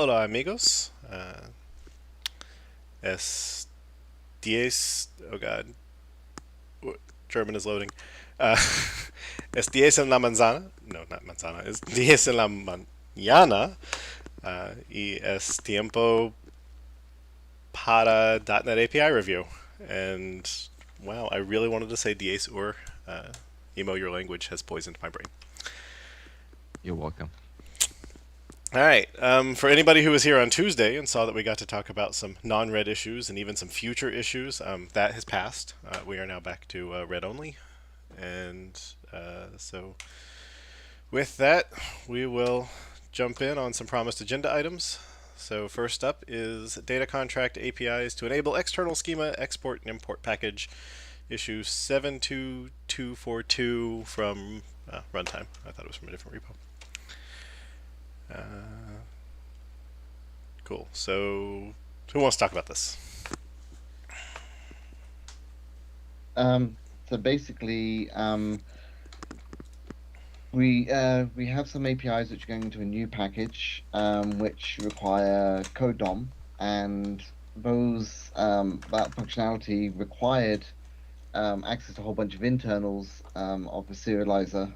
Hola amigos. Es 10. Oh god. German is loading. Uh, es 10 en la manzana. No, not manzana. Es 10 en la mañana. Y es tiempo para .NET API review. And wow, I really wanted to say 10 or emo, your language has poisoned my brain. You're welcome. All right. For anybody who was here on Tuesday and saw that we got to talk about some non-red issues and even some future issues, that has passed. We are now back to red only. And so with that, we will jump in on some promised agenda items. So first up is data contract APIs to enable external schema export and import package, issue 72242 from runtime. I thought it was from a different repo. Cool. So, who wants to talk about this? So basically, we have some APIs which are going into a new package, which require code DOM, and those that functionality required access to a whole bunch of internals of the serializer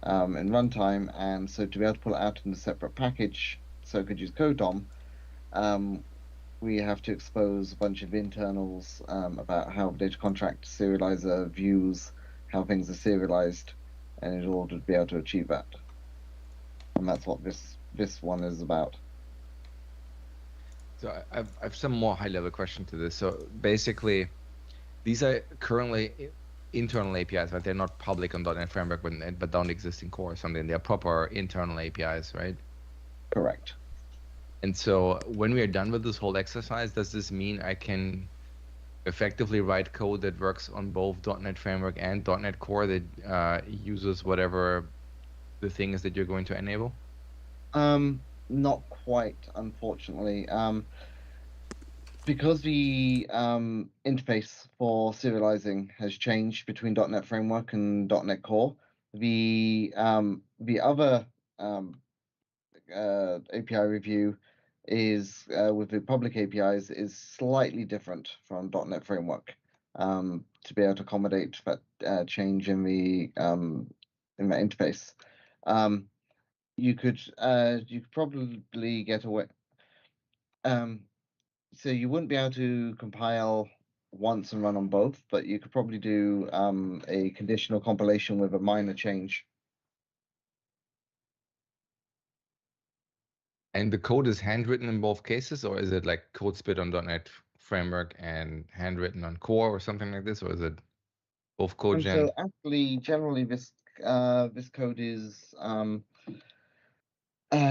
in runtime, and so to be able to pull it out in a separate package, so it could use code DOM, we have to expose a bunch of internals about how the data contract serializer views how things are serialized, and in order to be able to achieve that. And that's what this one is about. So I've some more high-level question to this. So basically, these are currently internal APIs, right? They're not public on .NET Framework, but don't exist in core or something. They're proper internal APIs, right? Correct. And so when we are done with this whole exercise, does this mean I can effectively write code that works on both .NET Framework and .NET Core that uses whatever the thing is that you're going to enable? Not quite, unfortunately. Because the interface for serializing has changed between .NET Framework and .NET Core, the other API review is with the public APIs is slightly different from .NET Framework to be able to accommodate that change in the interface. You could probably get away. So you wouldn't be able to compile once and run on both, but you could probably do a conditional compilation with a minor change. And the code is handwritten in both cases, or is it like code split on .NET Framework and handwritten on Core or something like this, or is it both code gen? So actually, generally, this code is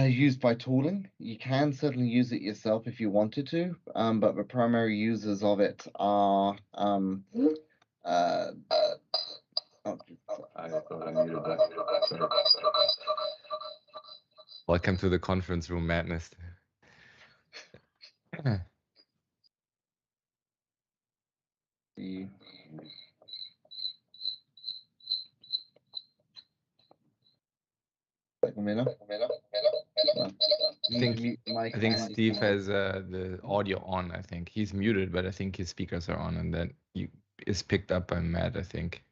used by tooling. You can certainly use it yourself if you wanted to, but the primary users of it are Oh, I thought I muted that. Sorry. Welcome to the conference room madness. the I think Steve has the audio on. I think he's muted, but I think his speakers are on, and that is picked up by Matt, I think.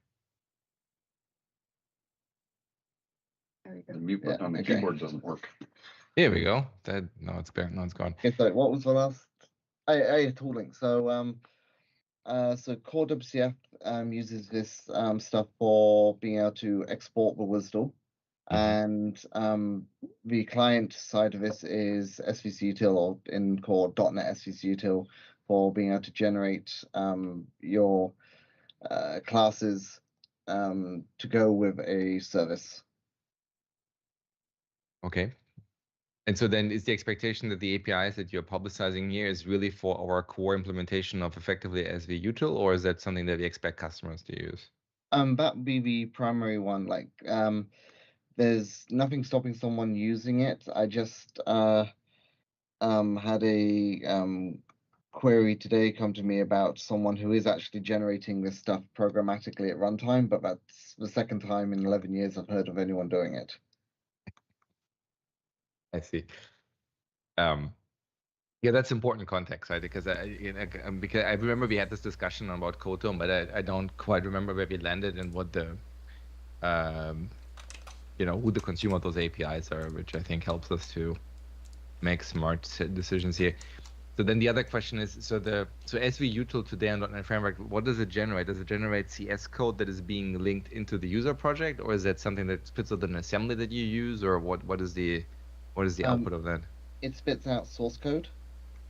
The mute button on the keyboard doesn't work. Here we go. No, it's back. No, it's gone. Okay, so what was the last? Tooling. So so Core WCF uses this stuff for being able to export the WSDL. And the client side of this is SVC util, or in Core .NET SVC util, for being able to generate your classes to go with a service. Okay. And so then is the expectation that the APIs that you're publicizing here is really for our core implementation of effectively SV util, or is that something that we expect customers to use? That would be the primary one. Like there's nothing stopping someone using it. I just had a query today come to me about someone who is actually generating this stuff programmatically at runtime, but that's the second time in 11 years I've heard of anyone doing it. I see. Yeah, that's important context, right? Because because I remember we had this discussion about Kotum, but I don't quite remember where we landed and what the who the consumer of those APIs are, which I think helps us to make smart decisions here. So then the other question is, so SVUtil today on .NET Framework, what does it generate? Does it generate CS code that is being linked into the user project, or is that something that spits out an assembly that you use, or what is the output of that? It spits out source code.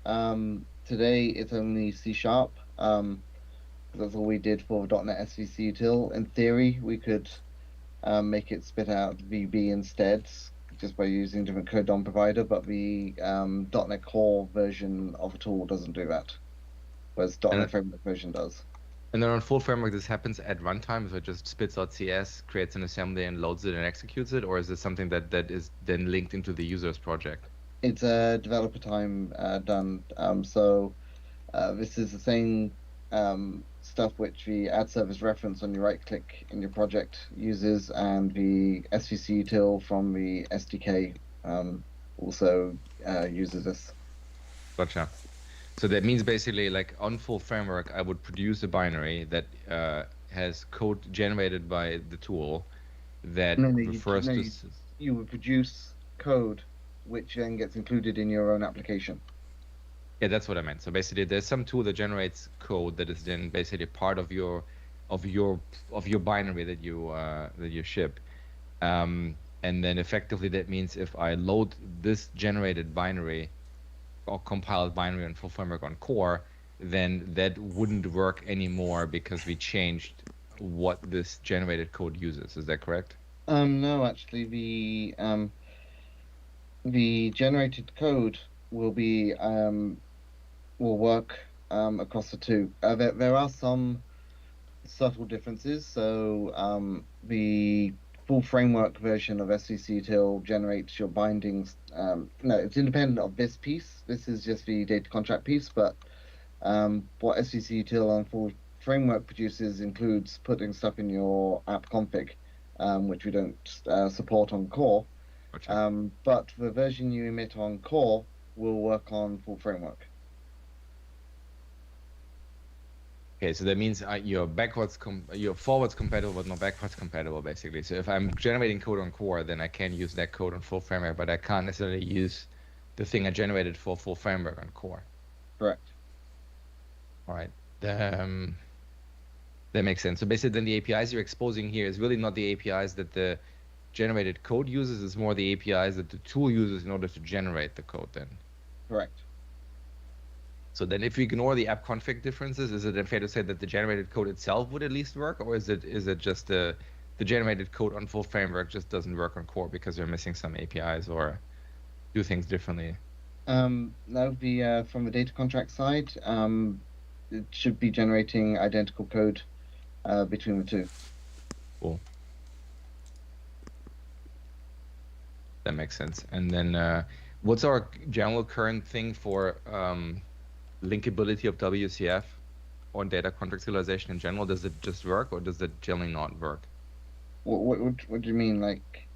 Today it's only C#. That's all we did for .NET SVC util. In theory, we could make it spit out VB instead, just by using different code DOM provider, but the .NET Core version of the tool doesn't do that, whereas .NET Framework version does. And then on full framework, this happens at runtime, so it just spits out CS, creates an assembly, and loads it and executes it, or is this something that is then linked into the user's project? It's a developer time done. So this is the same stuff which the ad service reference on your right click in your project uses, and the SVC util from the SDK also uses this. Gotcha. So that means basically, like on full framework, I would produce a binary that has code generated by the tool that refers to. You would produce code which then gets included in your own application. Yeah, that's what I meant. So basically, there's some tool that generates code that is then basically part of your binary that you ship, and then effectively that means if I load this generated binary or compiled binary on full framework on core, then that wouldn't work anymore because we changed what this generated code uses. Is that correct? No, actually, the generated code will work across the two. There are some subtle differences. So the full framework version of SVC util generates your bindings. No, it's independent of this piece. This is just the data contract piece. But what SVC util on full framework produces includes putting stuff in your app config, which we don't support on core. Gotcha. But the version you emit on core will work on full framework. Okay, so that means you're forwards compatible, but not backwards compatible, basically. So if I'm generating code on core, then I can use that code on full framework, but I can't necessarily use the thing I generated for full framework on core. Correct. All right. That makes sense. So basically, then the APIs you're exposing here is really not the APIs that the generated code uses, it's more the APIs that the tool uses in order to generate the code then. Correct. So then if we ignore the app config differences, is it then fair to say that the generated code itself would at least work, or is it just the generated code on full framework just doesn't work on core because we're missing some APIs or do things differently? No, from the data contract side, it should be generating identical code between the two. Cool. That makes sense. And then what's our general current thing for linkability of WCF on data contract serialization in general? Does it just work, or does it generally not work? What do you mean? Like,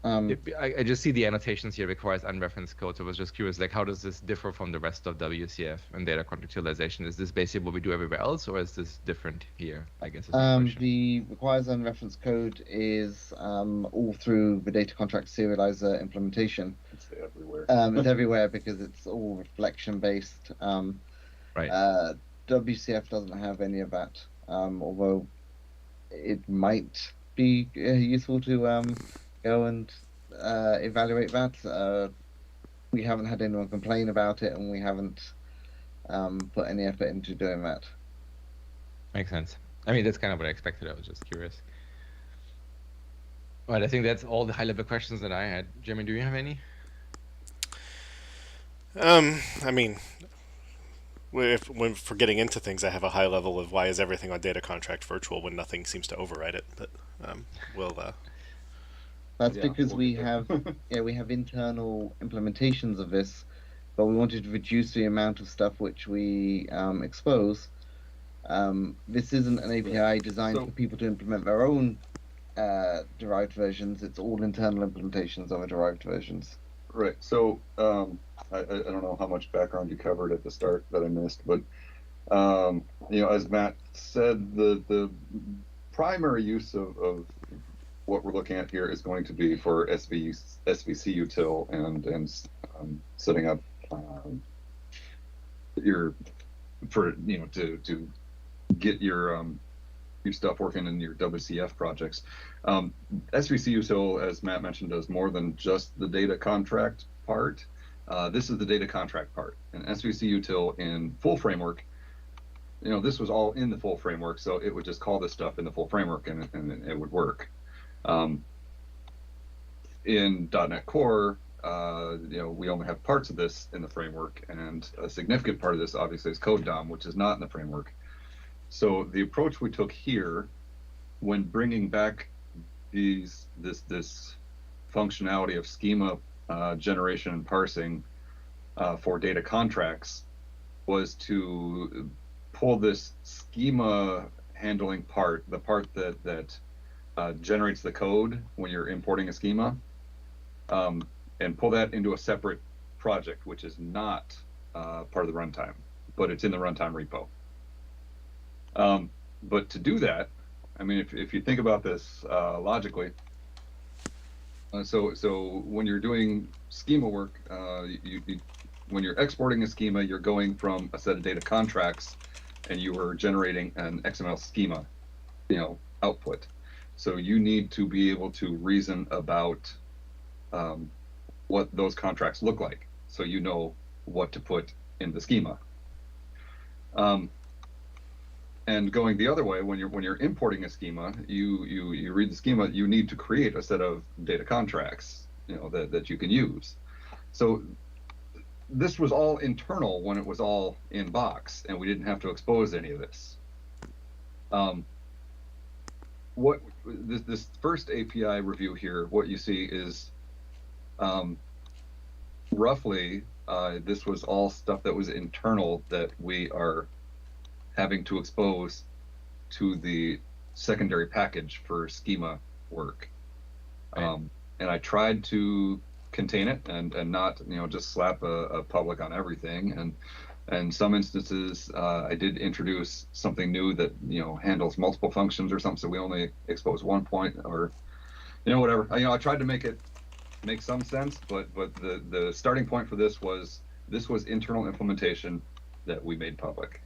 I just see the annotations here requires unreferenced code. So I was just curious, like, how does this differ from the rest of WCF and data contract serialization? Is this basically what we do everywhere else, or is this different here? I guess. The requires unreferenced code is all through the data contract serializer implementation. It's everywhere. It's everywhere because it's all reflection based. Right. WCF doesn't have any of that, although it might be useful to go and evaluate that. We haven't had anyone complain about it, and we haven't put any effort into doing that. Makes sense. I mean, that's kind of what I expected. I was just curious. All right, I think that's all the high-level questions that I had. Jimmy, do you have any? I mean, when for getting into things, I have a high level of why is everything on data contract virtual when nothing seems to override it. But we'll. That's because we have we have internal implementations of this, but we wanted to reduce the amount of stuff which we expose. This isn't an API designed for people to implement their own derived versions. It's all internal implementations of the derived versions. Right. So I don't know how much background you covered at the start that I missed, but as Matt said, the primary use of what we're looking at here is going to be for SVC util and setting up your to get your stuff working in your WCF projects. SVC util, as Matt mentioned, does more than just the data contract part. This is the data contract part, and SVC util in full framework. This was all in the full framework, so it would just call this stuff in the full framework, and it would work. In .NET Core, we only have parts of this in the framework, and a significant part of this obviously is code DOM, which is not in the framework. So the approach we took here, when bringing back this functionality of schema generation and parsing for data contracts, was to pull this schema handling part, the part that generates the code when you're importing a schema, and pull that into a separate project, which is not part of the runtime, but it's in the runtime repo. But to do that, I mean, if you think about this logically, so when you're doing schema work, when you're exporting a schema, you're going from a set of data contracts, and you are generating an XML schema, output. So you need to be able to reason about what those contracts look like, so you know what to put in the schema. And going the other way, when you're importing a schema, you read the schema, you need to create a set of data contracts, that you can use. So this was all internal when it was all in box, and we didn't have to expose any of this. What this first API review here, what you see is roughly this was all stuff that was internal that we are having to expose to the secondary package for schema work. Right. And I tried to contain it and not just slap a public on everything, and some instances I did introduce something new that handles multiple functions or something, so we only expose one point, or whatever. I tried to make some sense, but the starting point for this was internal implementation that we made public.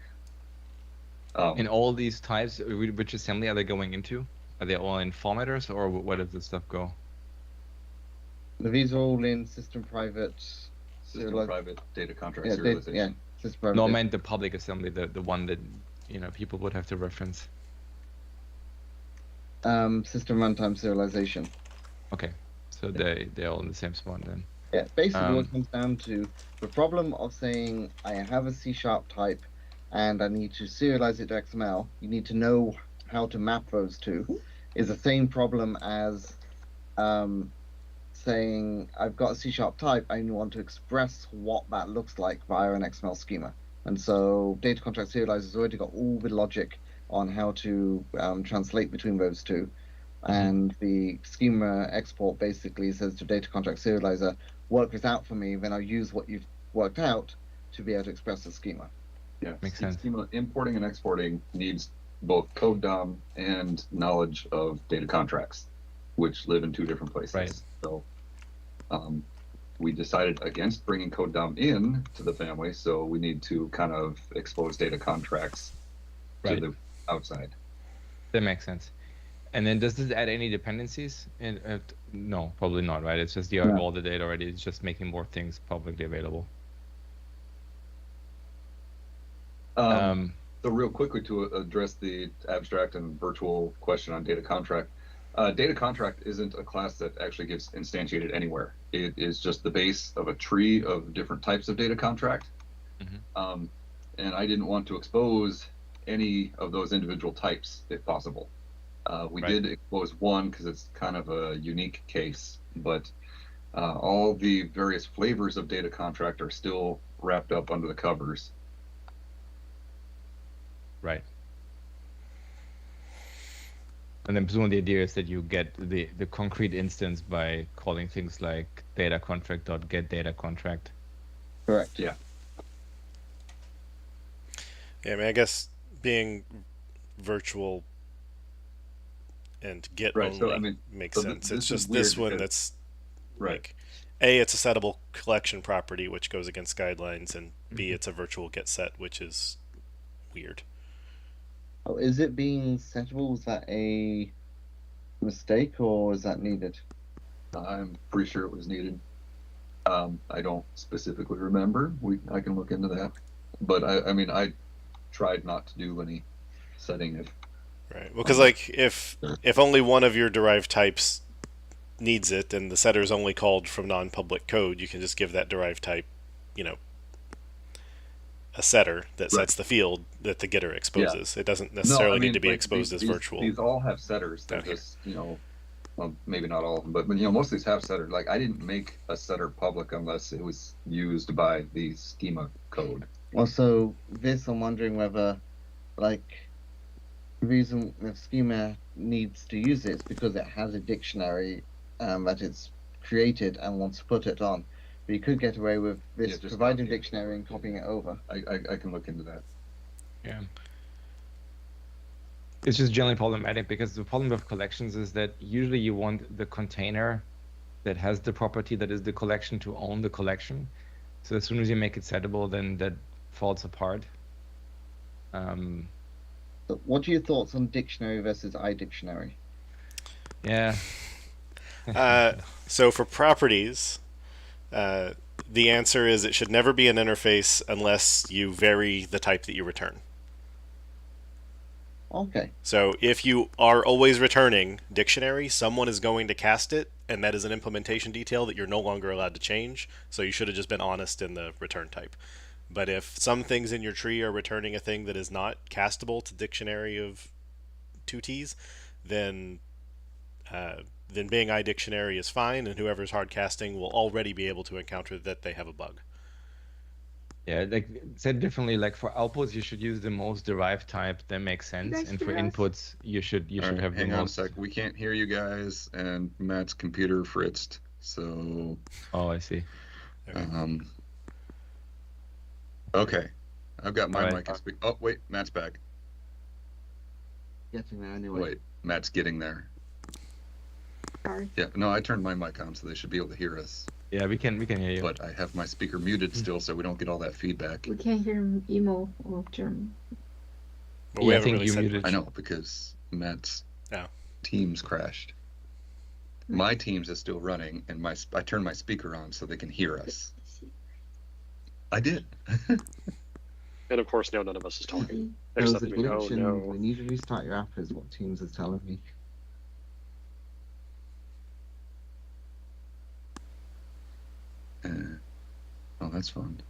In all these types, which assembly are they going into? Are they all in formatters, or where does this stuff go? These are all in system private. Private data contract Yeah, serialization. system private. No, I data. meant the public assembly, the one that people would have to reference. System runtime serialization. Okay, so they're all in the same spot then. Yeah, basically what it comes down to, the problem of saying I have a C# type and I need to serialize it to XML, you need to know how to map those two, is the same problem as saying I've got a C# type, I want to express what that looks like via an XML schema. And so data contract serializer has already got all the logic on how to translate between those two. And the schema export basically says to data contract serializer, work this out for me, then I'll use what you've worked out to be able to express the schema. Yeah, Makes sense. Schema importing and exporting needs both code DOM and knowledge of data contracts, which live in two different places. Right. So we decided against bringing code DOM in to the family, so we need to kind of expose data contracts to the outside. That makes sense. And then does this add any dependencies? No, probably not, right? It's just you have all the data already. It's just making more things publicly available. So real quickly, to address the abstract and virtual question on data contract, data contract isn't a class that actually gets instantiated anywhere. It is just the base of a tree of different types of data contract. And I didn't want to expose any of those individual types if possible. We did expose one because it's kind of a unique case, but all the various flavors of data contract are still wrapped up under the covers. Right. And then presumably the idea is that you get the concrete instance by calling things like data contract.get data contract. Correct. Yeah. Yeah, I mean, I guess being virtual and get Right, only so, I mean, makes so sense. this It's is just weird this one because- that's Right. like, A, it's a settable collection property, which goes against guidelines, and B, it's a virtual get set, which is weird. Oh, is it being settable? Was that a mistake or is that needed? I'm pretty sure it was needed. I don't specifically remember. I can look into that. But I mean, I tried not to do any setting if Right. Well, because like if only one of your derived types needs it, and the setter is only called from non-public code, you can just give that derived type, you know, a setter that sets the field that the getter exposes. It doesn't necessarily need to be like, exposed as these, virtual. These all have setters. They're down here. just, well, maybe not all of them, but most of these have setters. Like I didn't make a setter public unless it was used by the schema code. Also, this I'm wondering whether, like, the reason the schema needs to use it is because it has a dictionary that it's created and wants to put it on. But you could get away with this just providing copy it. dictionary and copying it over. I can look into that. Yeah. It's just generally problematic because the problem with collections is that usually you want the container that has the property that is the collection to own the collection. So as soon as you make it settable, then that falls apart. So what are your thoughts on dictionary versus iDictionary? Yeah. So for properties, the answer is it should never be an interface unless you vary the type that you return. Okay. So if you are always returning dictionary, someone is going to cast it, and that is an implementation detail that you're no longer allowed to change. So you should have just been honest in the return type. But if some things in your tree are returning a thing that is not castable to dictionary of 2Ts, then being iDictionary is fine, and whoever's hard casting will already be able to encounter that they have a bug. Yeah, like said differently, like for outputs you should use the most derived type that makes sense, and for inputs you should have the Hang on a most. sec. We can't hear you guys, and Matt's computer fritzed. So. Oh, I see. Okay, I've got my Alright. mic. Oh wait, Matt's back. Getting there anyway. Wait, Matt's getting there. Sorry. Yeah, no, I turned my mic on so they should be able to hear us. Yeah, we can hear you. But I have my speaker muted still, so we don't get all that feedback. We can't hear emo or German. But Yeah, we I haven't think really you said muted. much. I know because Matt's Oh. Teams crashed. My Teams is still running, and I turned my speaker on so they can hear us. I did. And of course, now none of us is talking. There Except was a me. glitch Oh and no. we need to restart your app is what Teams is telling me. Oh, that's fun.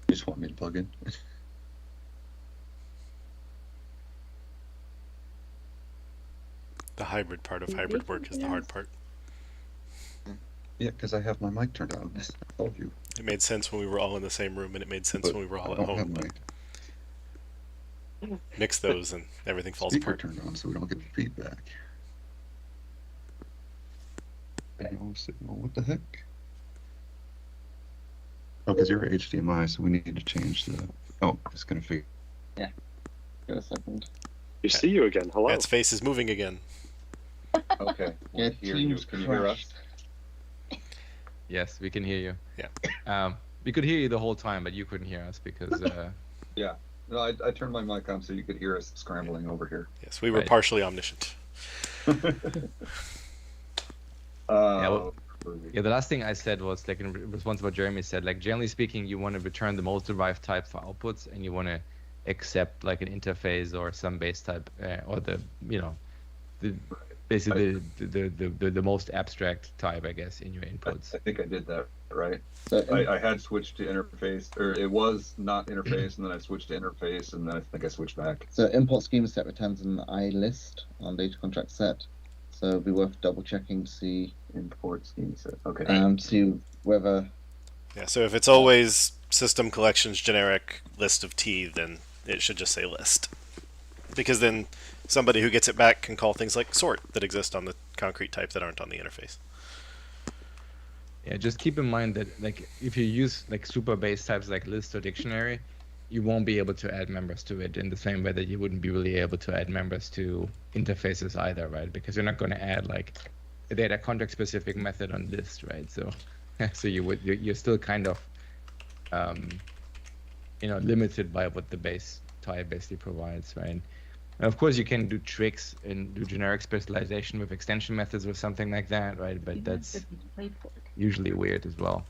You just want me to plug in? The hybrid part of hybrid work is the hard part. Yeah, because I have my mic turned on. I told you. It made sense when we were all in the same room, and it made sense But when we were all I at don't have home. my But mix those, and everything falls speaker apart. turned on so we don't get the feedback. Signal, what the heck? Oh, because you're HDMI, so we need to change the. Oh, it's gonna figure. Give it a second. We see you again. Hello. Matt's face is moving again. Okay. Yeah, Teams Can you hear us? crashed. Yes, we can hear you. Yeah. We could hear you the whole time, but you couldn't hear us because Yeah. No, I turned my mic on so you could hear us scrambling over here. Yes, we were Right. partially omniscient. well, yeah. The last thing I said was like in response to what Jeremy said. Like generally speaking, you want to return the most derived type for outputs, and you want to accept like an interface or some base type or basically the most abstract type, I guess, in your inputs. I think I did that right. So I had switched to interface, or it was not interface, and then I switched to interface, and then I think I switched back. So import schema set returns an I list on data contract set. so it'd be worth double checking to see Import schema set. Okay. see whether Yeah, so if it's always system collections generic list of T, then it should just say list. Because then somebody who gets it back can call things like sort that exist on the concrete type that aren't on the interface. Yeah, just keep in mind that like if you use like super base types like list or dictionary, you won't be able to add members to it in the same way that you wouldn't be really able to add members to interfaces either, right? Because you're not going to add like a data context specific method on list, right? So so you're still kind of limited by what the base type basically provides, right? And of course you can do tricks and do generic specialization with extension methods or something like that, right? But that's usually weird as well.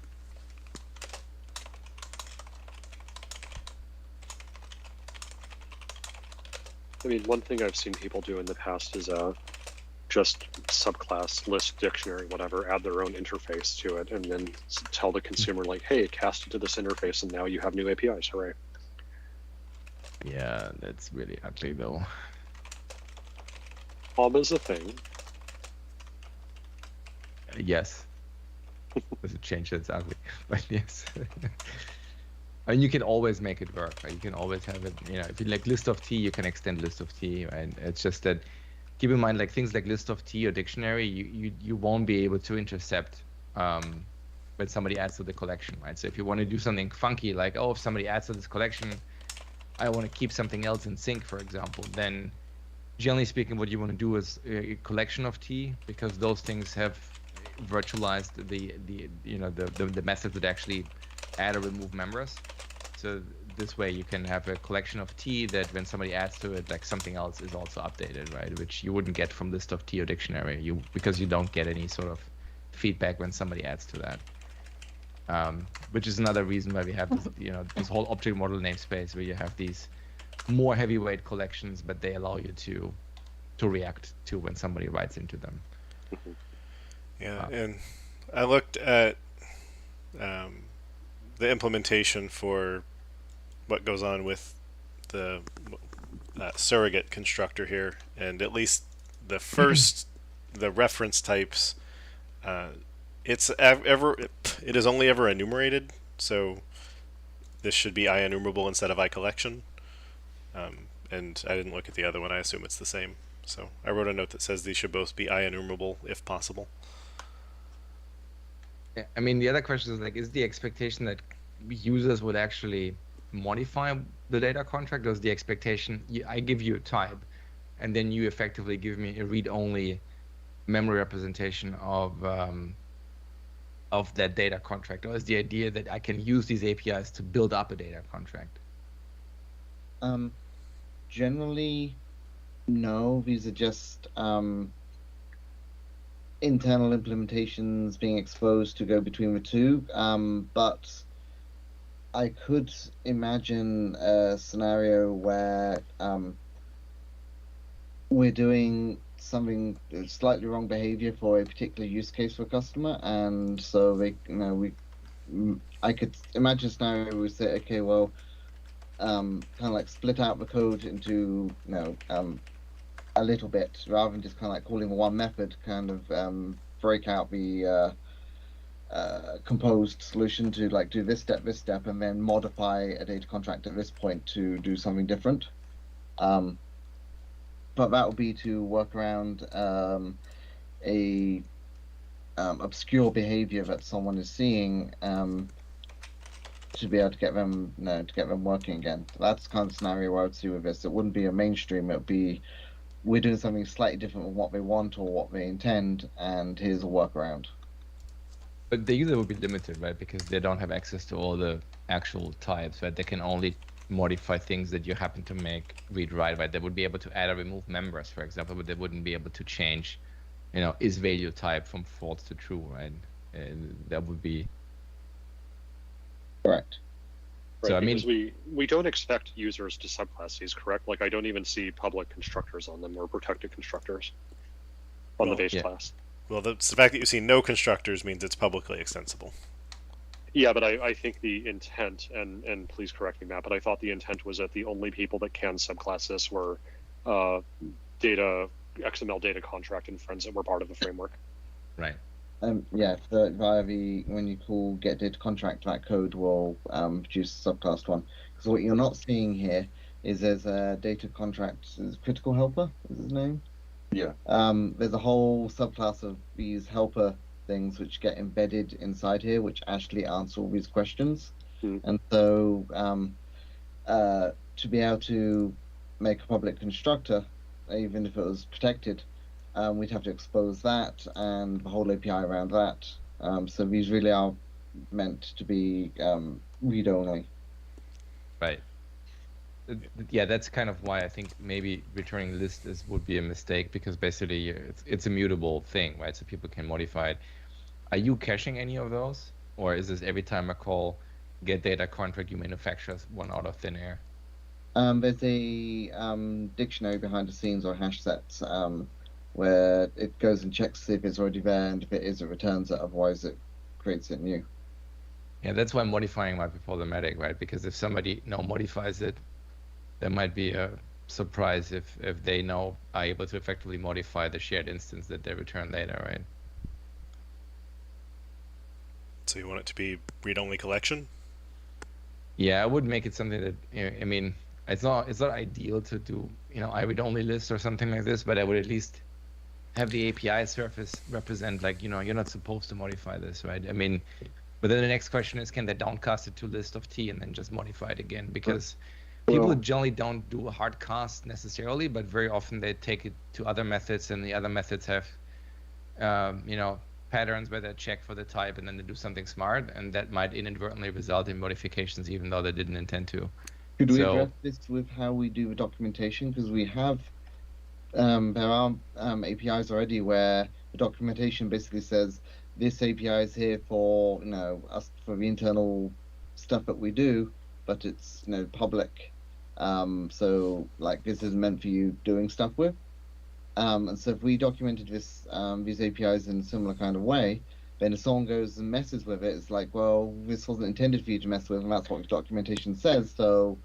I mean, one thing I've seen people do in the past is just subclass, list, dictionary, whatever, add their own interface to it, and then tell the consumer, like, hey, cast it to this interface, and now you have new APIs, hooray. Yeah, that's really ugly though. Is a thing. Yes. Does it change that's ugly? But yes. I mean, you can always make it work, right? You can always have it, if you like list of T, you can extend list of T, right? It's just that keep in mind, like things like list of T or dictionary, you won't be able to intercept when somebody adds to the collection, right? So if you want to do something funky, like, oh, if somebody adds to this collection, I want to keep something else in sync, for example, then generally speaking, what you want to do is a collection of T, because those things have virtualized the methods that actually add or remove members. So this way you can have a collection of T that when somebody adds to it, like something else is also updated, right? Which you wouldn't get from list of T or dictionary, because you don't get any sort of feedback when somebody adds to that. Which is another reason why we have this, this whole object model namespace where you have these more heavyweight collections, but they allow you to react to when somebody writes into them. Yeah, and I looked at the implementation for what goes on with the surrogate constructor here, and at least the first, the reference types, it is only ever enumerated, so this should be IEnumerable instead of iCollection. And I didn't look at the other one. I assume it's the same. So I wrote a note that says these should both be IEnumerable if possible. Yeah, I mean, the other question is like, is the expectation that users would actually modify the data contract, or is the expectation I give you a type, and then you effectively give me a read-only memory representation of that data contract, or is the idea that I can use these APIs to build up a data contract? Generally, no. These are just internal implementations being exposed to go between the two. But I could imagine a scenario where we're doing something slightly wrong behavior for a particular use case for a customer, and so they, I could imagine a scenario where we say, okay, well, kind of like split out the code into, a little bit, rather than just kind of like calling one method, kind of break out the composed solution to like do this step, and then modify a data contract at this point to do something different. But that would be to work around a obscure behavior that someone is seeing to be able to get them working again. That's the kind of scenario where I would see with this. It wouldn't be a mainstream. It would be, we're doing something slightly different from what they want or what they intend, and here's a workaround. But the user will be limited, right? Because they don't have access to all the actual types, right? They can only modify things that you happen to make read-write, right? They would be able to add or remove members, for example, but they wouldn't be able to change, is value type from false to true, right? And that would be correct. Right, so I mean, because we don't expect users to subclass these, correct? Like I don't even see public constructors on them or protected constructors on the base class. Well, the fact that you see no constructors means it's publicly extensible. Yeah, but I think the intent, and please correct me, Matt, but I thought the intent was that the only people that can subclass this were data XML data contract and friends that were part of the framework. Right. Yeah, so via when you call get data contract, that code will produce a subclass one. Because what you're not seeing here is there's a data contract, is critical helper is his name. Yeah. There's a whole subclass of these helper things which get embedded inside here, which actually answer all these questions. And so to be able to make a public constructor, even if it was protected, we'd have to expose that and the whole API around that. So these really are meant to be read-only. Right. Yeah, that's kind of why I think maybe returning list would be a mistake, because basically it's a mutable thing, right? So people can modify it. Are you caching any of those, or is this every time I call get data contract you manufacture one out of thin air? There's a dictionary behind the scenes or hash sets where it goes and checks if it's already there, and if it is, it returns it. Otherwise, it creates it new. Yeah, that's why modifying might be problematic, right? Because if somebody now modifies it, there might be a surprise if they now are able to effectively modify the shared instance that they return later, right? So you want it to be read-only collection? Yeah, I would make it something that, I mean, it's not ideal to do, I read-only list or something like this, but I would at least have the API surface represent, like, you're not supposed to modify this, right? I mean, but then the next question is, can they downcast it to list of T and then just modify it again? Because people generally don't do a hard cast necessarily, but very often they take it to other methods, and the other methods have, patterns where they check for the type and then they do something smart, and that might inadvertently result in modifications even though they didn't intend to. Could we address this with how we do the documentation? Because we have, there are APIs already where the documentation basically says this API is here for us for the internal stuff that we do, but it's public. So like this is meant for you doing stuff with. And so if we documented this these APIs in a similar kind of way, then if someone goes and messes with it, it's like, well, this wasn't intended for you to mess with, and that's what the documentation says. So,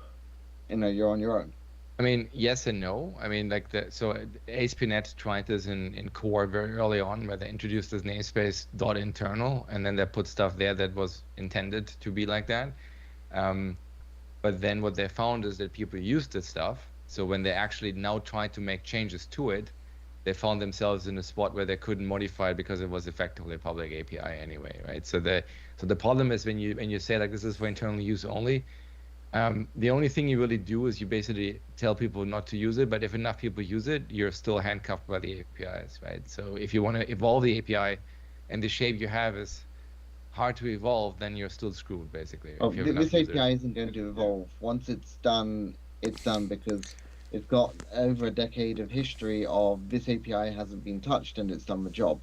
you're on your own. I mean, yes and no. I mean, like ASP.NET tried this in core very early on, where they introduced this namespace .internal, and then they put stuff there that was intended to be like that. But then what they found is that people used this stuff. So when they actually now tried to make changes to it, they found themselves in a spot where they couldn't modify it because it was effectively a public API anyway, right? So the problem is when you say like this is for internal use only, the only thing you really do is you basically tell people not to use it. But if enough people use it, you're still handcuffed by the APIs, right? So if you want to evolve the API, and the shape you have is hard to evolve, then you're still screwed basically. Oh, this API isn't going to evolve. Once it's done, because it's got over a decade of history of this API hasn't been touched and it's done the job.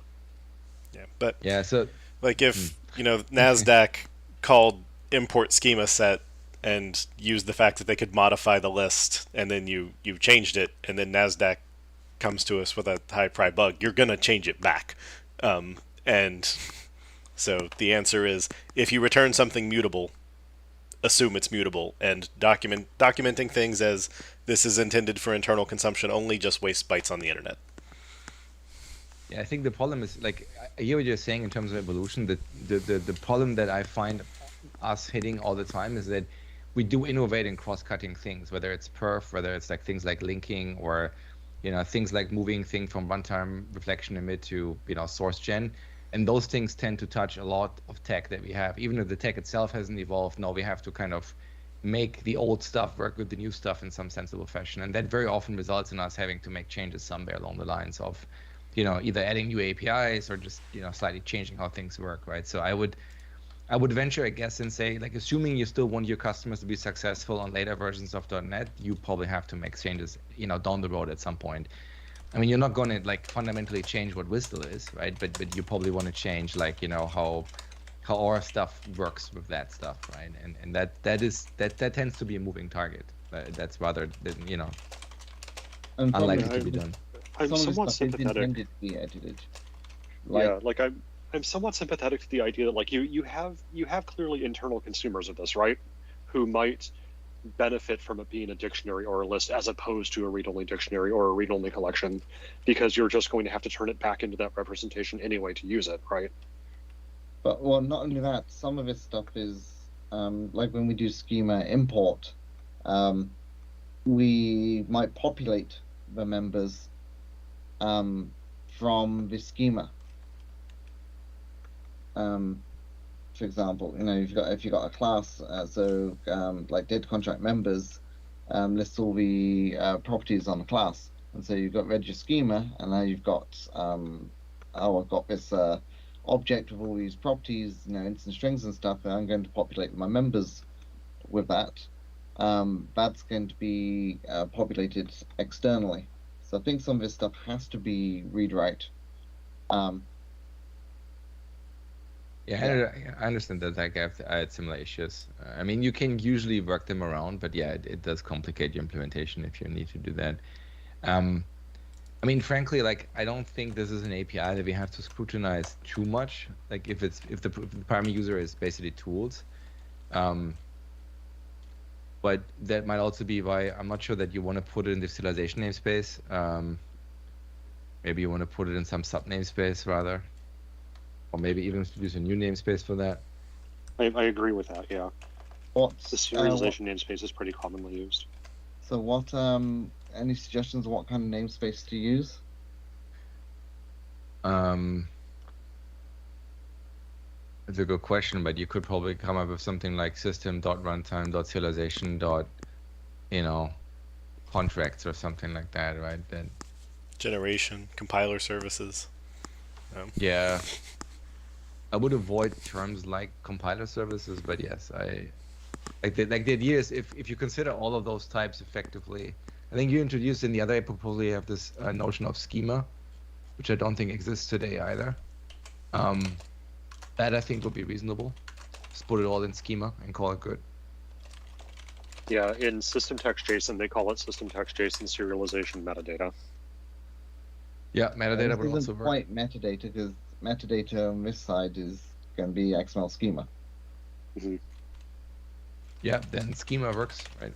Yeah, but so like if NASDAQ called import schema set and used the fact that they could modify the list, and then you changed it, and then NASDAQ comes to us with a high pri bug, you're gonna change it back. And so the answer is, if you return something mutable, assume it's mutable, and documenting things as this is intended for internal consumption only just wastes bytes on the internet. Yeah, I think the problem is, like, I hear what you're saying in terms of evolution. The problem that I find us hitting all the time is that we do innovate in cross-cutting things, whether it's perf, whether it's like things like linking, or things like moving thing from runtime reflection emit to source gen. And those things tend to touch a lot of tech that we have. Even if the tech itself hasn't evolved, now we have to kind of make the old stuff work with the new stuff in some sensible fashion. And that very often results in us having to make changes somewhere along the lines of, either adding new APIs or just, slightly changing how things work, right? So I would venture, I guess, and say, like, assuming you still want your customers to be successful on later versions of .NET, you probably have to make changes, down the road at some point. I mean, you're not going to like fundamentally change what WSDL is, right? But you probably want to change, like, how our stuff works with that stuff, right? And that tends to be a moving target. That's rather unlikely to be done. I'm somewhat sympathetic. Intended to be edited. I'm somewhat sympathetic to the idea that, like, you have clearly internal consumers of this, right? Who might benefit from it being a dictionary or a list as opposed to a read-only dictionary or a read-only collection, because you're just going to have to turn it back into that representation anyway to use it, right? But well, not only that, some of this stuff is like when we do schema import, we might populate the members from the schema. For example, if you got a class, like data contract members lists all the properties on the class, and so you've got read your schema, and now you've got I've got this object with all these properties, instant strings and stuff, and I'm going to populate my members with that. That's going to be populated externally. So I think some of this stuff has to be read-write. Yeah, I understand that. Like I had similar issues. I mean, you can usually work them around, but yeah, it does complicate your implementation if you need to do that. I mean, frankly, like I don't think this is an API that we have to scrutinize too much. Like if the primary user is basically tools, but that might also be why I'm not sure that you want to put it in the serialization namespace. Maybe you want to put it in some sub namespace rather. Or maybe even use a new namespace for that. I agree with that, yeah. The What's serialization namespace is pretty commonly used. So what? Any suggestions of what kind of namespace to use? It's a good question, but you could probably come up with something like system.runtime.serialization. Contracts or something like that, right? Then Generation, compiler services. yeah, I would avoid terms like compiler services, but yes, like the idea is if you consider all of those types effectively, I think you introduced in the other proposal you have this notion of schema, which I don't think exists today either. That I think would be reasonable. Just put it all in schema and call it good. Yeah, in system text JSON, they call it system text JSON serialization metadata. Yeah, metadata would This also isn't work. quite metadata, because metadata on this side is going to be XML schema. Mm-hmm. Yeah, then schema works, right?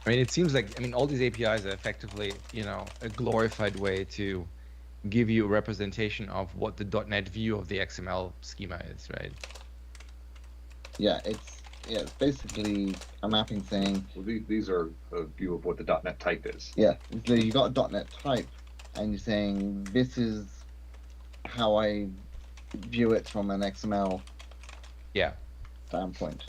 I mean, it seems like, all these APIs are effectively, a glorified way to give you a representation of what the .NET view of the XML schema is, right? Yeah, it's basically a mapping saying. Well, these are a view of what the .NET type is. Yeah, so you got a .NET type, and you're saying this is how I view it from an XML standpoint.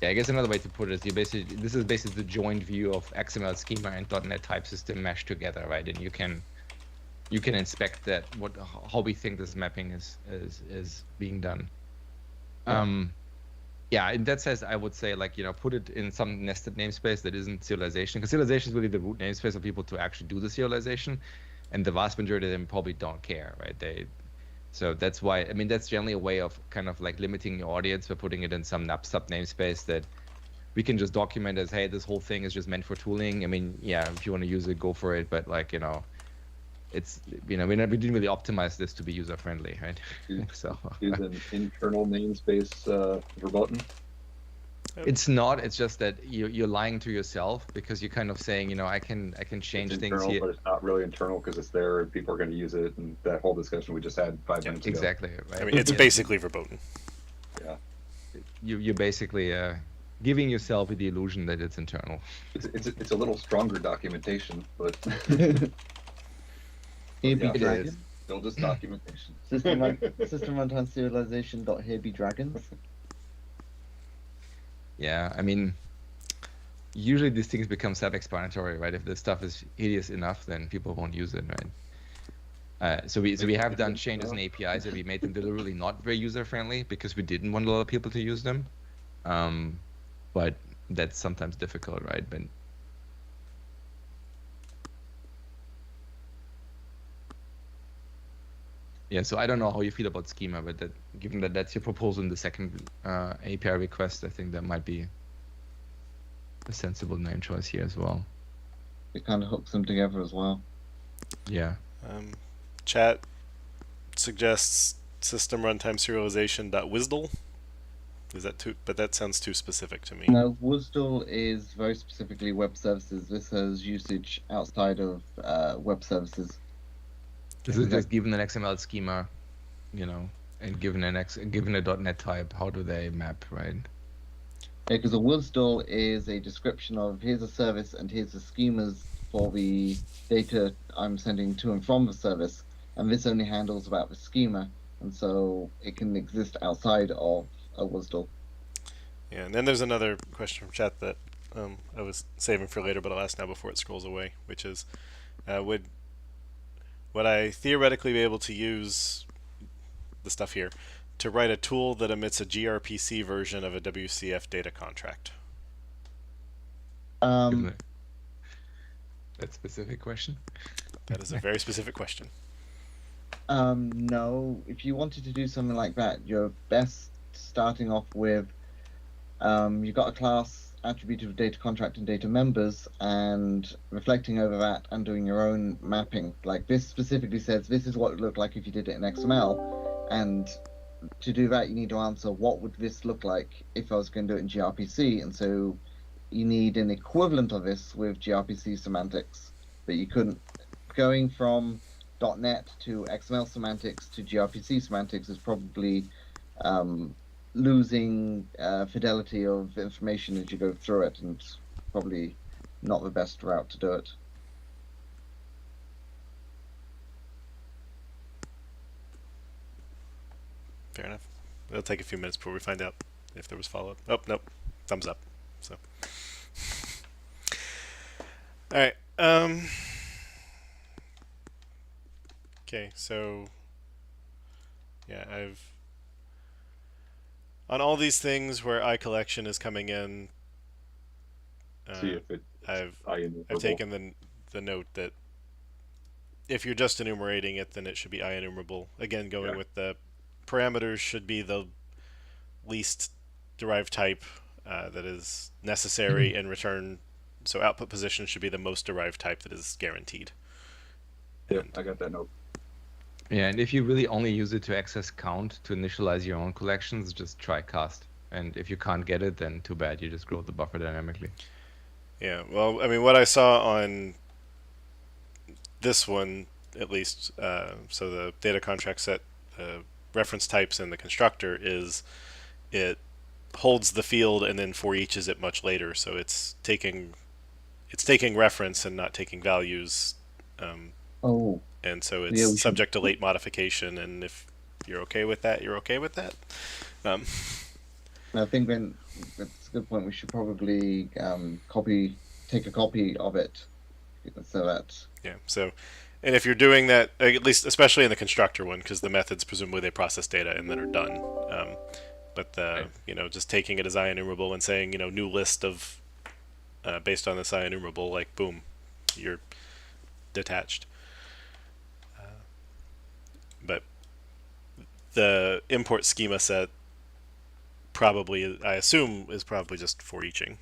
Yeah, I guess another way to put it is this is basically the joint view of XML schema and .NET type system meshed together, right? And you can inspect that how we think this mapping is being done. Yeah, in that sense, I would say put it in some nested namespace that isn't serialization, because serialization is really the root namespace of people to actually do the serialization, and the vast majority of them probably don't care, right? So that's why, that's generally a way of kind of like limiting your audience by putting it in some sub namespace that we can just document as, hey, this whole thing is just meant for tooling. Yeah, if you want to use it, go for it. But it's, we didn't really optimize this to be user friendly, right? So is an internal namespace verboten? It's not. It's just that you're lying to yourself, because you're kind of saying, I can change It's things internal, here. but it's not really internal because it's there and people are going to use it, and that whole discussion we just had 5 minutes ago. Exactly. Right. It's basically verboten. Yeah. You're basically giving yourself the illusion that it's internal. It's a little stronger documentation, but Here be yeah, dragon. it's still just documentation. System runtime serialization dot here be dragons. Yeah, usually these things become self-explanatory, right? If the stuff is hideous enough, then people won't use it, right? So we have done changes in APIs that we made them deliberately not very user-friendly because we didn't want a lot of people to use them. But that's sometimes difficult, right? But yeah, so I don't know how you feel about schema, but given that that's your proposal in the second API request, I think that might be a sensible name choice here as well. It kind of hooks them together as well. Yeah. Chat suggests system runtime serialization.wisdle. Is that too? But that sounds too specific to me. No, WSDL is very specifically web services. This has usage outside of web services. This is just given an XML schema, you know, and given a .NET type, how do they map, right? Because a WSDL is a description of here's a service and here's the schemas for the data I'm sending to and from the service, and this only handles about the schema, and so it can exist outside of a WSDL. Yeah, and then there's another question from chat that I was saving for later, but I'll ask now before it scrolls away, which is, would I theoretically be able to use the stuff here to write a tool that emits a gRPC version of a WCF data contract? That specific question? That is a very specific question. No, if you wanted to do something like that, you're best starting off with you've got a class attributed with data contract and data members, and reflecting over that and doing your own mapping. Like this specifically says this is what it would look like if you did it in XML, and to do that you need to answer what would this look like if I was going to do it in gRPC, and so you need an equivalent of this with gRPC semantics, but you couldn't. Going from .NET to XML semantics to gRPC semantics is probably losing fidelity of information as you go through it, and probably not the best route to do it. Fair enough. It'll take a few minutes before we find out if there was follow-up. Oh, nope. Thumbs up. So. All right. Okay, so yeah, on all these things where iCollection is coming in, See if it. I've taken the note that if you're just enumerating it, then it should be IEnumerable. Again, going with the parameters should be the least derived type that is necessary in return. So output position should be the most derived type that is guaranteed. Yep, I got that note. Yeah, and if you really only use it to access count to initialize your own collections, just try cast. And if you can't get it, then too bad, you just grow the buffer dynamically. Yeah, well, I mean, what I saw on this one, at least, so the data contract set reference types in the constructor is it holds the field and then for each is it much later, so it's taking reference and not taking values. And so it's subject to late modification, and if you're okay with that, you're okay with that. I think then that's a good point. We should probably take a copy of it, so that. Yeah. So, and if you're doing that, at least especially in the constructor one, because the methods presumably they process data and then are done. But just taking it as IEnumerable and saying new list of based on this IEnumerable, like boom, you're detached. But the import schema set probably, I assume, is probably just for eaching.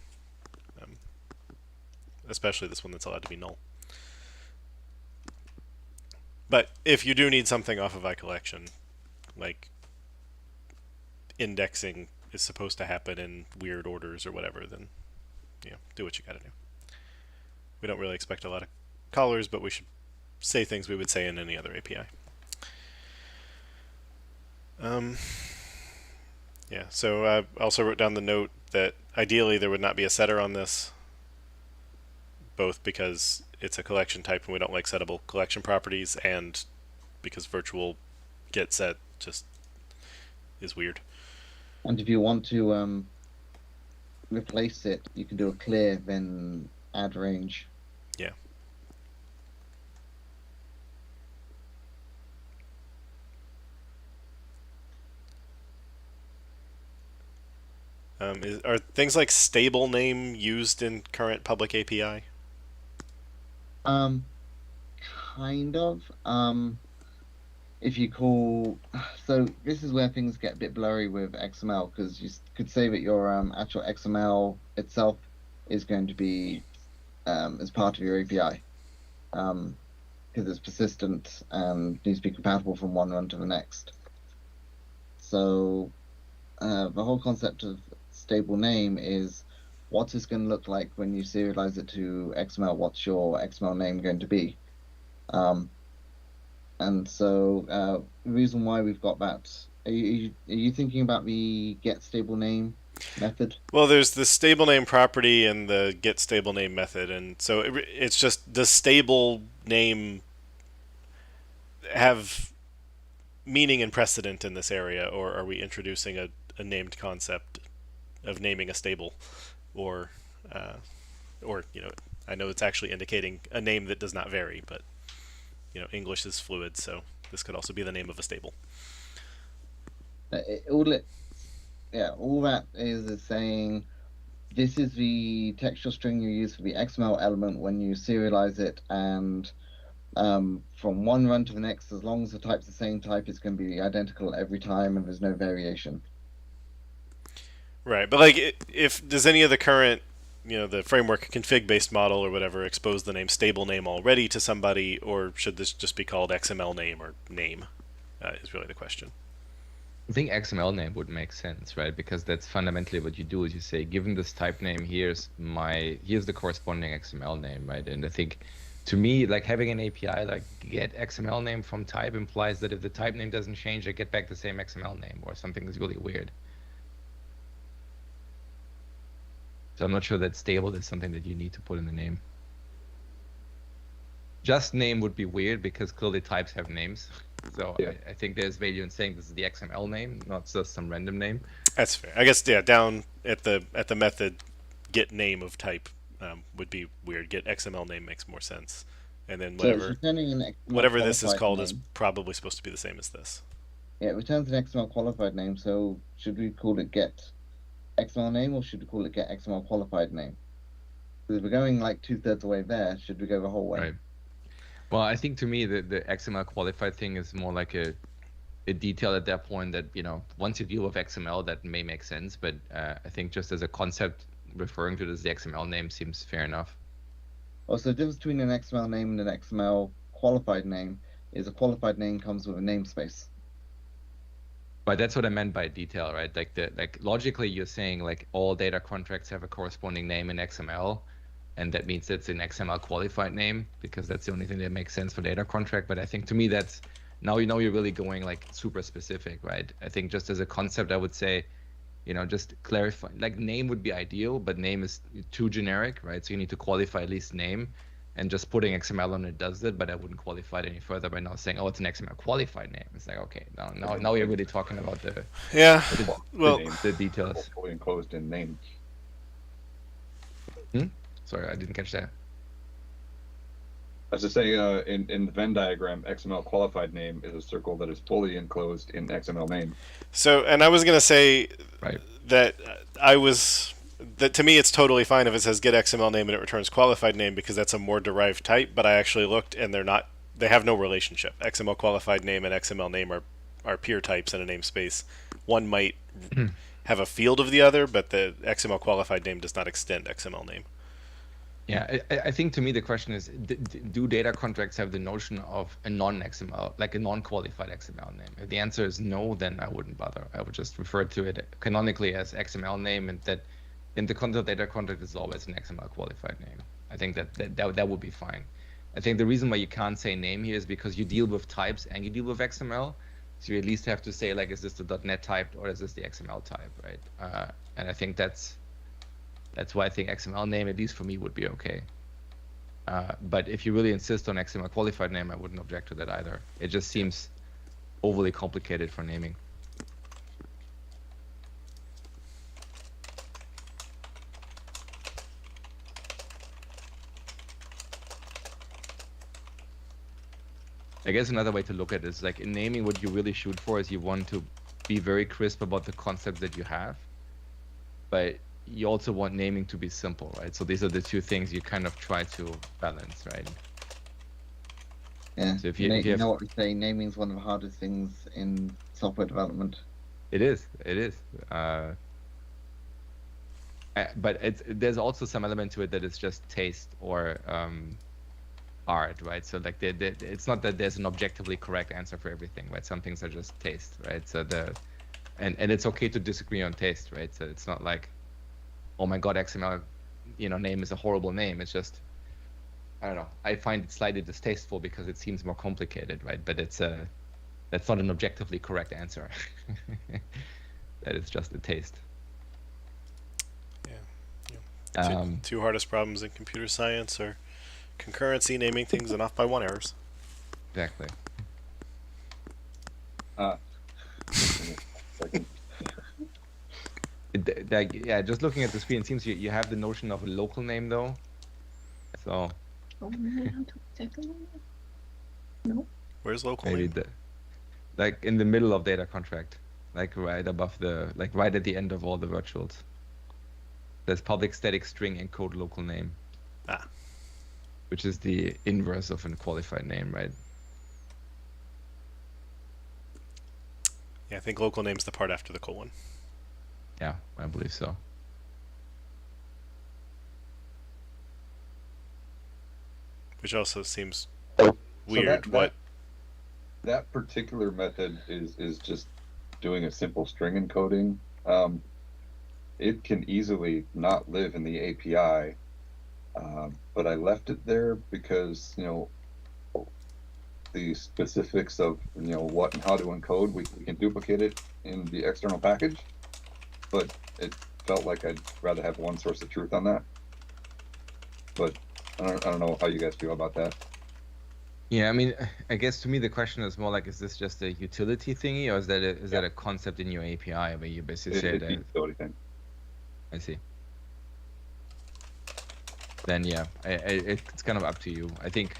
Especially this one that's allowed to be null. But if you do need something off of iCollection, like indexing is supposed to happen in weird orders or whatever, then do what you gotta do. We don't really expect a lot of callers, but we should say things we would say in any other API. So I also wrote down the note that ideally there would not be a setter on this, both because it's a collection type and we don't like settable collection properties, and because virtual get set just is weird. And if you want to replace it, you can do a clear, then add range. Yeah. Are things like stable name used in current public API? Kind of. If you call, so this is where things get a bit blurry with XML, because you could say that your actual XML itself is going to be as part of your API. because it's persistent and needs to be compatible from one run to the next. So the whole concept of stable name is what's this going to look like when you serialize it to XML? What's your XML name going to be? And so the reason why we've got that, are you thinking about the get stable name method? Well, there's the stable name property and the get stable name method, and so it's just, does stable name have meaning and precedent in this area, or are we introducing a named concept of naming a stable, or I know it's actually indicating a name that does not vary, but English is fluid, so this could also be the name of a stable. All that is saying this is the textual string you use for the XML element when you serialize it, and from one run to the next, as long as the type's the same type, it's going to be identical every time, and there's no variation. Right, but like, if does any of the current, the framework config-based model or whatever expose the name stable name already to somebody, or should this just be called XML name or name? Is really the question. I think XML name would make sense, right? Because that's fundamentally what you do is you say, given this type name, here's the corresponding XML name, right? And I think, to me, like having an API like get XML name from type implies that if the type name doesn't change, I get back the same XML name, or something is really weird. So I'm not sure that stable is something that you need to put in the name. Just name would be weird because clearly types have names. So yeah. I think there's value in saying this is the XML name, not just some random name. That's fair. I guess, yeah, down at the method, get name of type would be weird. Get XML name makes more sense. And then whatever this is called is probably supposed to be the same as this. Yeah, it returns an XML qualified name, so should we call it get XML name, or should we call it get XML qualified name? Because if we're going like 2/3 of the way there, should we go the whole way? Right. Well, I think to me the XML qualified thing is more like a detail at that point that, once you deal with XML, that may make sense. But I think just as a concept, referring to this the XML name seems fair enough. Also, the difference between an XML name and an XML qualified name is a qualified name comes with a namespace. But that's what I meant by detail, right? Like logically, you're saying like all data contracts have a corresponding name in XML, and that means it's an XML qualified name because that's the only thing that makes sense for data contract. But I think to me that's now you're really going like super specific, right? I think just as a concept, I would say, just clarify. Like name would be ideal, but name is too generic, right? So you need to qualify at least name. And just putting XML on it does it, but I wouldn't qualify it any further by now saying, oh, it's an XML qualified name. It's like, okay, now you're really talking about the details. Fully enclosed in name. Sorry, I didn't catch that. As I say, in the Venn diagram, XML qualified name is a circle that is fully enclosed in XML name. So, and I was going to say right. that to me it's totally fine if it says get XML name and it returns qualified name because that's a more derived type, but I actually looked and they have no relationship. XML qualified name and XML name are peer types in a namespace. One might have a field of the other, but the XML qualified name does not extend XML name. Yeah, I think to me the question is, do data contracts have the notion of a non-XML, like a non-qualified XML name? If the answer is no, then I wouldn't bother. I would just refer to it canonically as XML name, and that in the content data contract is always an XML qualified name. I think that would be fine. I think the reason why you can't say name here is because you deal with types and you deal with XML. So you at least have to say, like, is this the .NET type or is this the XML type, right? And I think that's why I think XML name, at least for me, would be okay. But if you really insist on XML qualified name, I wouldn't object to that either. It just seems overly complicated for naming. I guess another way to look at it is like in naming, what you really shoot for is you want to be very crisp about the concepts that you have, but you also want naming to be simple, right? So these are the two things you kind of try to balance, right? Yeah. So if you know what we say, naming is one of the hardest things in software development. It is. But there's also some element to it that is just taste or hard, right? So like it's not that there's an objectively correct answer for everything, right? Some things are just taste, right? So and it's okay to disagree on taste, right? So it's not like, oh my God, XML, name is a horrible name. It's just, I don't know. I find it slightly distasteful because it seems more complicated, right? But that's not an objectively correct answer. That is just a taste. Yeah. Two hardest problems in computer science are concurrency, naming things, and off-by-one errors. Exactly. Yeah, just looking at the screen, it seems you have the notion of a local name though. So Oh, man, how to exactly? No. Where's local maybe name? like in the middle of data contract, like right above like right at the end of all the virtuals. There's public static string encode local name. Which is the inverse of a qualified name, right? Yeah, I think local name's the part after the colon. Yeah, I believe so. Which also seems So weird. that particular method is just doing a simple string encoding. It can easily not live in the API, but I left it there because the specifics of what and how to encode, we can duplicate it in the external package, but it felt like I'd rather have one source of truth on that. But I don't know how you guys feel about that. Yeah, I mean, I guess to me the question is more like, is this just a utility thingy, or is that a concept in your API where you basically say It's a that? utility thing. I see. Then yeah, it's kind of up to you. I think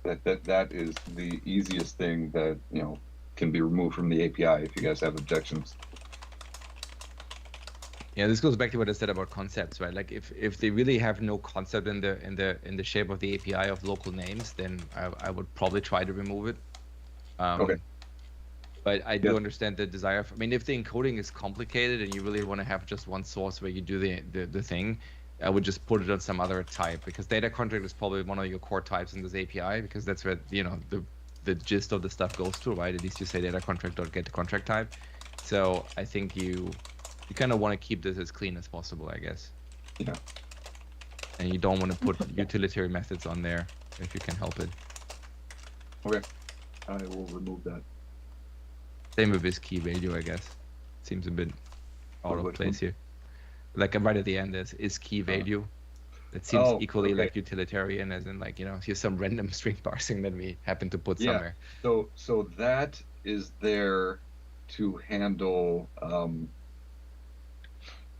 that is the easiest thing that can be removed from the API if you guys have objections. Yeah, this goes back to what I said about concepts, right? Like if they really have no concept in the shape of the API of local names, then I would probably try to remove it. Okay. But I do understand the desire. I mean, if the encoding is complicated and you really want to have just one source where you do the thing, I would just put it on some other type, because data contract is probably one of your core types in this API, because that's where the gist of the stuff goes to, right? At least you say data contract.get contract type. So I think you kind of want to keep this as clean as possible, I guess. Yeah. And you don't want to put utilitarian methods on there if you can help it. Okay. I will remove that. Same with this key value, I guess. Seems a bit out of Which place one? here. Like right at the end is key value. That seems equally okay. like utilitarian, as in like, here's some random string parsing that we happen to put Yeah. somewhere. So that is there to handle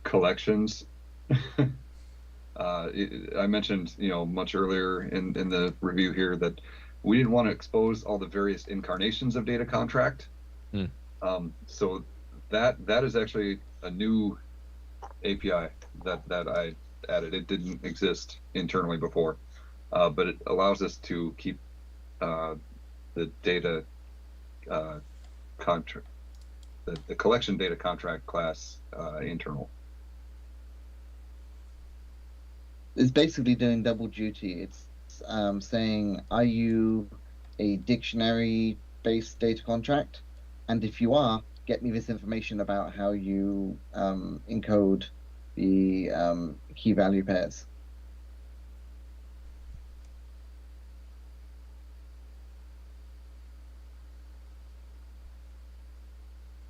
collections. I mentioned, much earlier in the review here that we didn't want to expose all the various incarnations of data contract. So that is actually a new API that I added. It didn't exist internally before, but it allows us to keep the data contract, the collection data contract class internal. It's basically doing double duty. It's saying, are you a dictionary-based data contract? And if you are, get me this information about how you encode the key value pairs.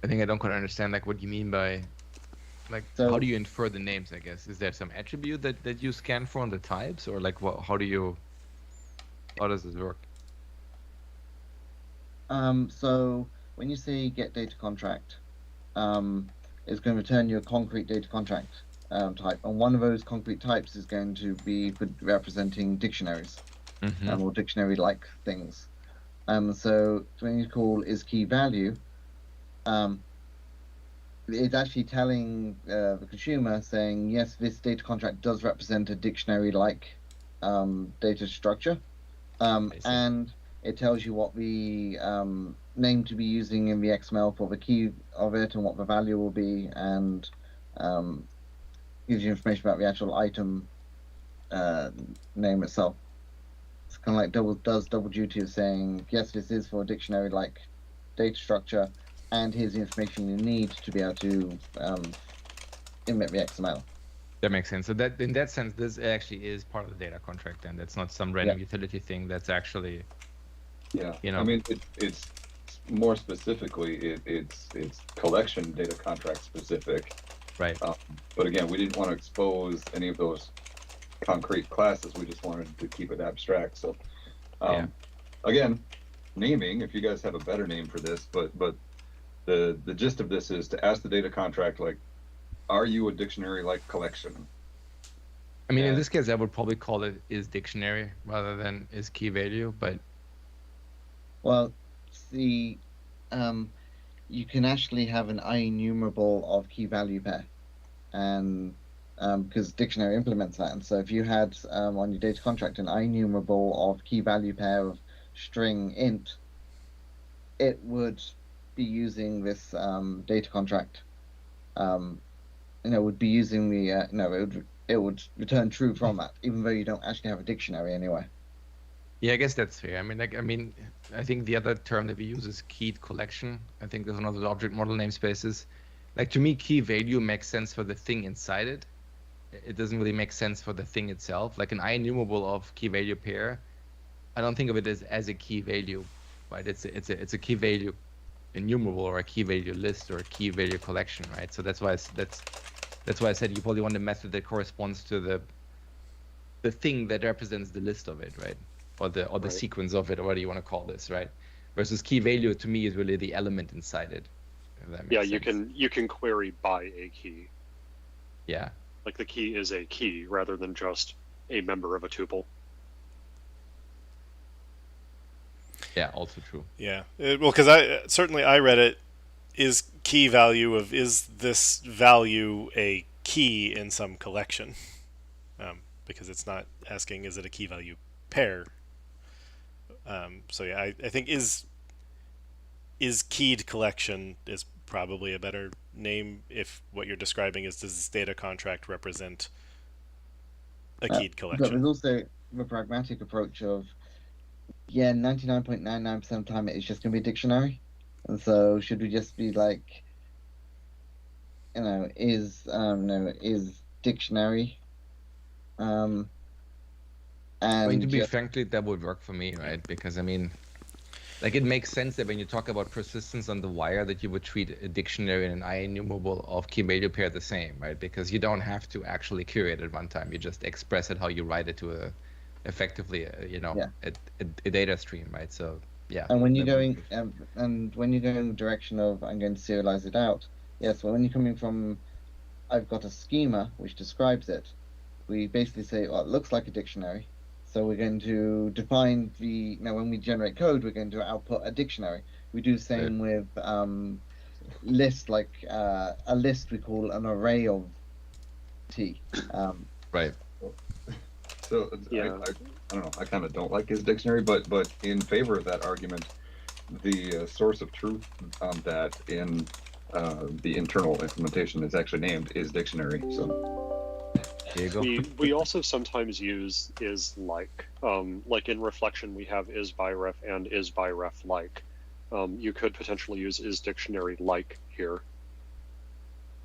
I think I don't quite understand like what you mean by like how do you infer the names, I guess? Is there some attribute that you scan for on the types, or like how does this work? So when you say get data contract, it's going to return you a concrete data contract type, and one of those concrete types is going to be representing dictionaries or dictionary-like things. So when you call is key value, it's actually telling the consumer, saying, yes, this data contract does represent a dictionary-like data structure, and it tells you what the name to be using in the XML for the key of it and what the value will be, and gives you information about the actual item name itself. It's kind of like does double duty of saying, yes, this is for a dictionary-like data structure, and here's the information you need to be able to emit the XML. That makes sense. So that in that sense, this actually is part of the data contract, and that's not some random Yeah. utility thing. That's actually, Yeah, you know. I mean, it's more specifically, it's collection data contract specific. Right. But again, we didn't want to expose any of those concrete classes. We just wanted to keep it abstract. So, Yeah. again, naming. If you guys have a better name for this, but the gist of this is to ask the data contract, like, are you a dictionary-like collection? I mean, in Yeah. this case, I would probably call it is dictionary rather than is key value, but Well, see, you can actually have an IEnumerable of key value pair, and because dictionary implements that. And so if you had on your data contract an IEnumerable of key value pair of string int, it would be using this data contract. Would be using the it would return true from that, even though you don't actually have a dictionary anyway. yeah, I guess that's fair. I think the other term that we use is keyed collection. I think there's another object model namespaces. Like, to me, key value makes sense for the thing inside it. It doesn't really make sense for the thing itself. Like an IEnumerable of key value pair, I don't think of it as a key value, right? It's a key value enumerable or a key value list or a key value collection, right? So that's why I said you probably want a method that corresponds to the thing that represents the list of it, right? Or the Right. sequence of it, or whatever you want to call this, right? Versus key value to me is really the element inside it. If that makes Yeah, sense. you can query by a key. Yeah. Like the key is a key rather than just a member of a tuple. Yeah, also true. Yeah. Well, because I read it, is key value of, is this value a key in some collection? Because it's not asking, is it a key value pair? So yeah, I think is keyed collection is probably a better name if what you're describing is, does this data contract represent a keyed But collection? there's also the pragmatic approach of, 99.99% of the time it is just going to be a dictionary. And so should we just be like, is dictionary? And To be just, frankly, that would work for me, right? Because like, it makes sense that when you talk about persistence on the wire, that you would treat a dictionary and an IEnumerable of key value pair the same, right? Because you don't have to actually query it at one time. You just express it how you write it to effectively, a data stream, right? So yeah. and when you're that would going and when you're going in the direction of I'm going to serialize it out, yes, well, when you're coming from I've got a schema which describes it, we basically say, well, it looks like a dictionary. So we're going to define when we generate code, we're going to output a dictionary. We do the same with list, like a list we call an array of T. right. So Yeah. I don't know. I kind of don't like his dictionary, but in favor of that argument, the source of truth that in the internal implementation is actually named is dictionary. So There you go. We also sometimes use is like in reflection we have is by ref and is by ref like. You could potentially use is dictionary like here.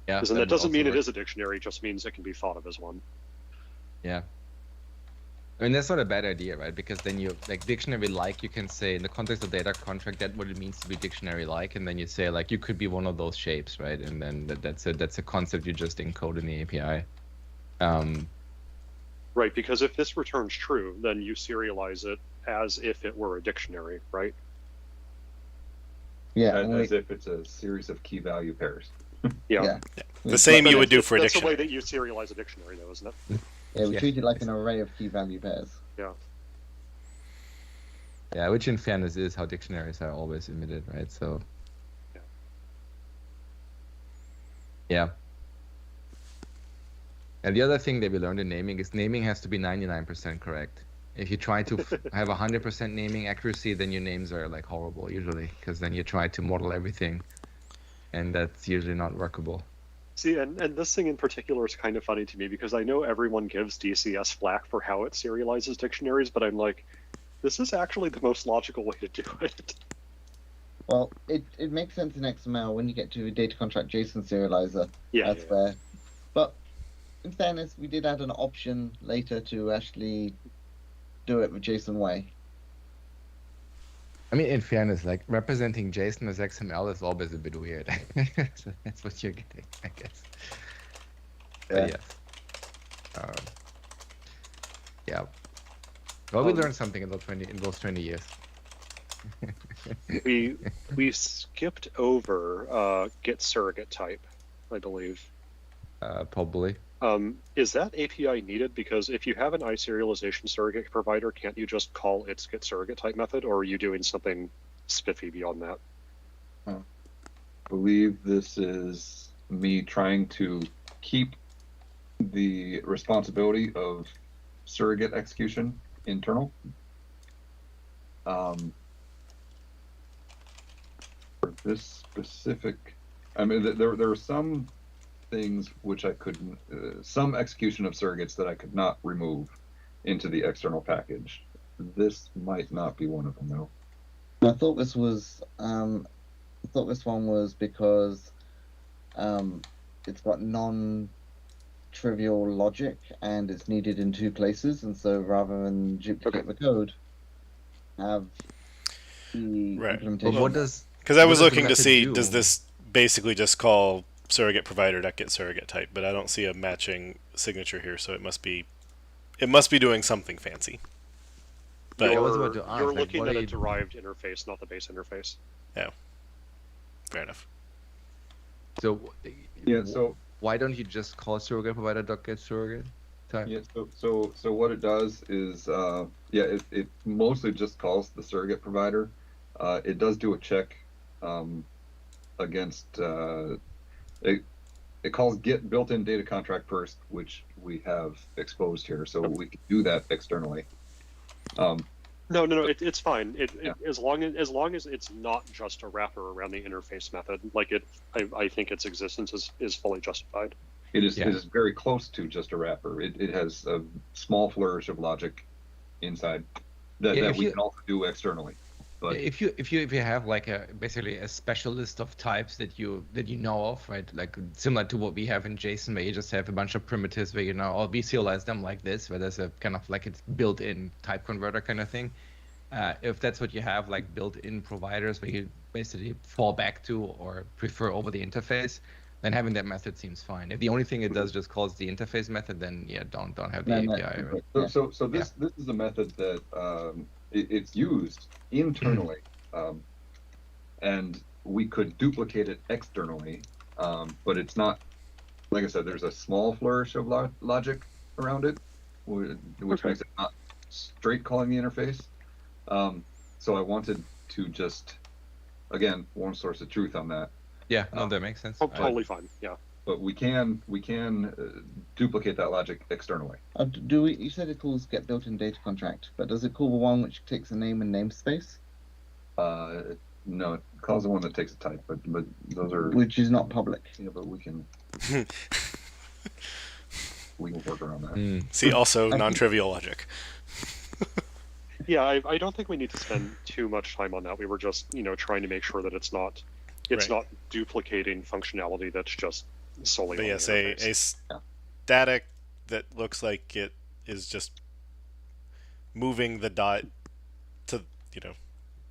Yeah. Because that doesn't would mean also it work. is a dictionary, it just means it can be thought of as one. Yeah. I mean, that's not a bad idea, right? Because then you, like, dictionary-like, you can say in the context of data contract, that's what it means to be dictionary-like, and then you say, like, you could be one of those shapes, right? And then that's a concept you just encode in the API. Right, because if this returns true, then you serialize it as if it were a dictionary, right? Yeah, as if it's a series of key value pairs. Yeah. The same But you would do for a that's dictionary. the way that you serialize a dictionary, though, isn't it? we Yeah. treat it like an array of key value pairs. Yeah. Yeah, which in fairness is how dictionaries are always emitted, right? So, Yeah. yeah. And the other thing that we learned in naming is naming has to be 99% correct. If you try to have 100% naming accuracy, then your names are like horrible usually, because then you try to model everything, and that's usually not workable. See, and this thing in particular is kind of funny to me because I know everyone gives DCS flack for how it serializes dictionaries, but I'm like, this is actually the most logical way to do it. Well, it makes sense in XML when you get to a data contract JSON serializer. Yeah, That's where. But in fairness, we did add an option later to actually do it the JSON way. I mean, in fairness, like representing JSON as XML is always a bit weird. So that's what you're getting, I guess. But yes. Yeah. Well, we learned something in those 20 years. we skipped over get surrogate type, I believe. Probably. Is that API needed? Because if you have an iSerialization surrogate provider, can't you just call its get surrogate type method, or are you doing something spiffy beyond that? I believe this is me trying to keep the responsibility of surrogate execution internal. For this specific, I mean, there are some things which I couldn't, some execution of surrogates that I could not remove into the external package. This might not be one of them, though. I thought this was, I thought this one was because it's got non-trivial logic and it's needed in 2 places, and so rather than duplicate the code, have the Right. implementation. But what does? Because I was what does the looking to method see, do? does this basically just call surrogate provider.get surrogate type? But I don't see a matching signature here, so it must be doing something fancy. But I was about to ask, You're like, looking what at are a you- derived interface, not the base interface. fair enough. So Yeah. So why don't you just call surrogate provider.get surrogate type? yeah. So what it does is, it mostly just calls the surrogate provider. It does do a check against it calls get built-in data contract first, which we have exposed here, so we can do that externally. No, it's fine. As long as it's not just a wrapper around the interface method, like I think its existence is fully justified. It is Yeah. it is very close to just a wrapper. It has a small flourish of logic inside that we can also do externally. But if you have like basically a special list of types that you know of, right? Like similar to what we have in JSON, where you just have a bunch of primitives where we serialize them like this, where there's a kind of like it's built-in type converter kind of thing. If that's what you have, like built-in providers where you basically fall back to or prefer over the interface, then having that method seems fine. If the only thing it does just calls the interface method, then yeah, don't have the API. Right? So this is a method that it's used internally, and we could duplicate it externally, but it's not. Like I said, there's a small flourish of logic around it, which makes it not straight calling the interface. So I wanted to just, again, one source of truth on that. Yeah, no, that makes sense. Totally fine. Yeah. But we can duplicate that logic externally. You said it calls get built-in data contract, but does it call the one which takes a name and namespace? No, it calls the one that takes a type, but those are Which is not public. Yeah, but we can work around that. See, also non-trivial logic. Yeah, I don't think we need to spend too much time on that. We were just, trying to make sure that it's not not duplicating functionality that's just solely. But on yes, the a interface. static that looks like it is just moving the dot to,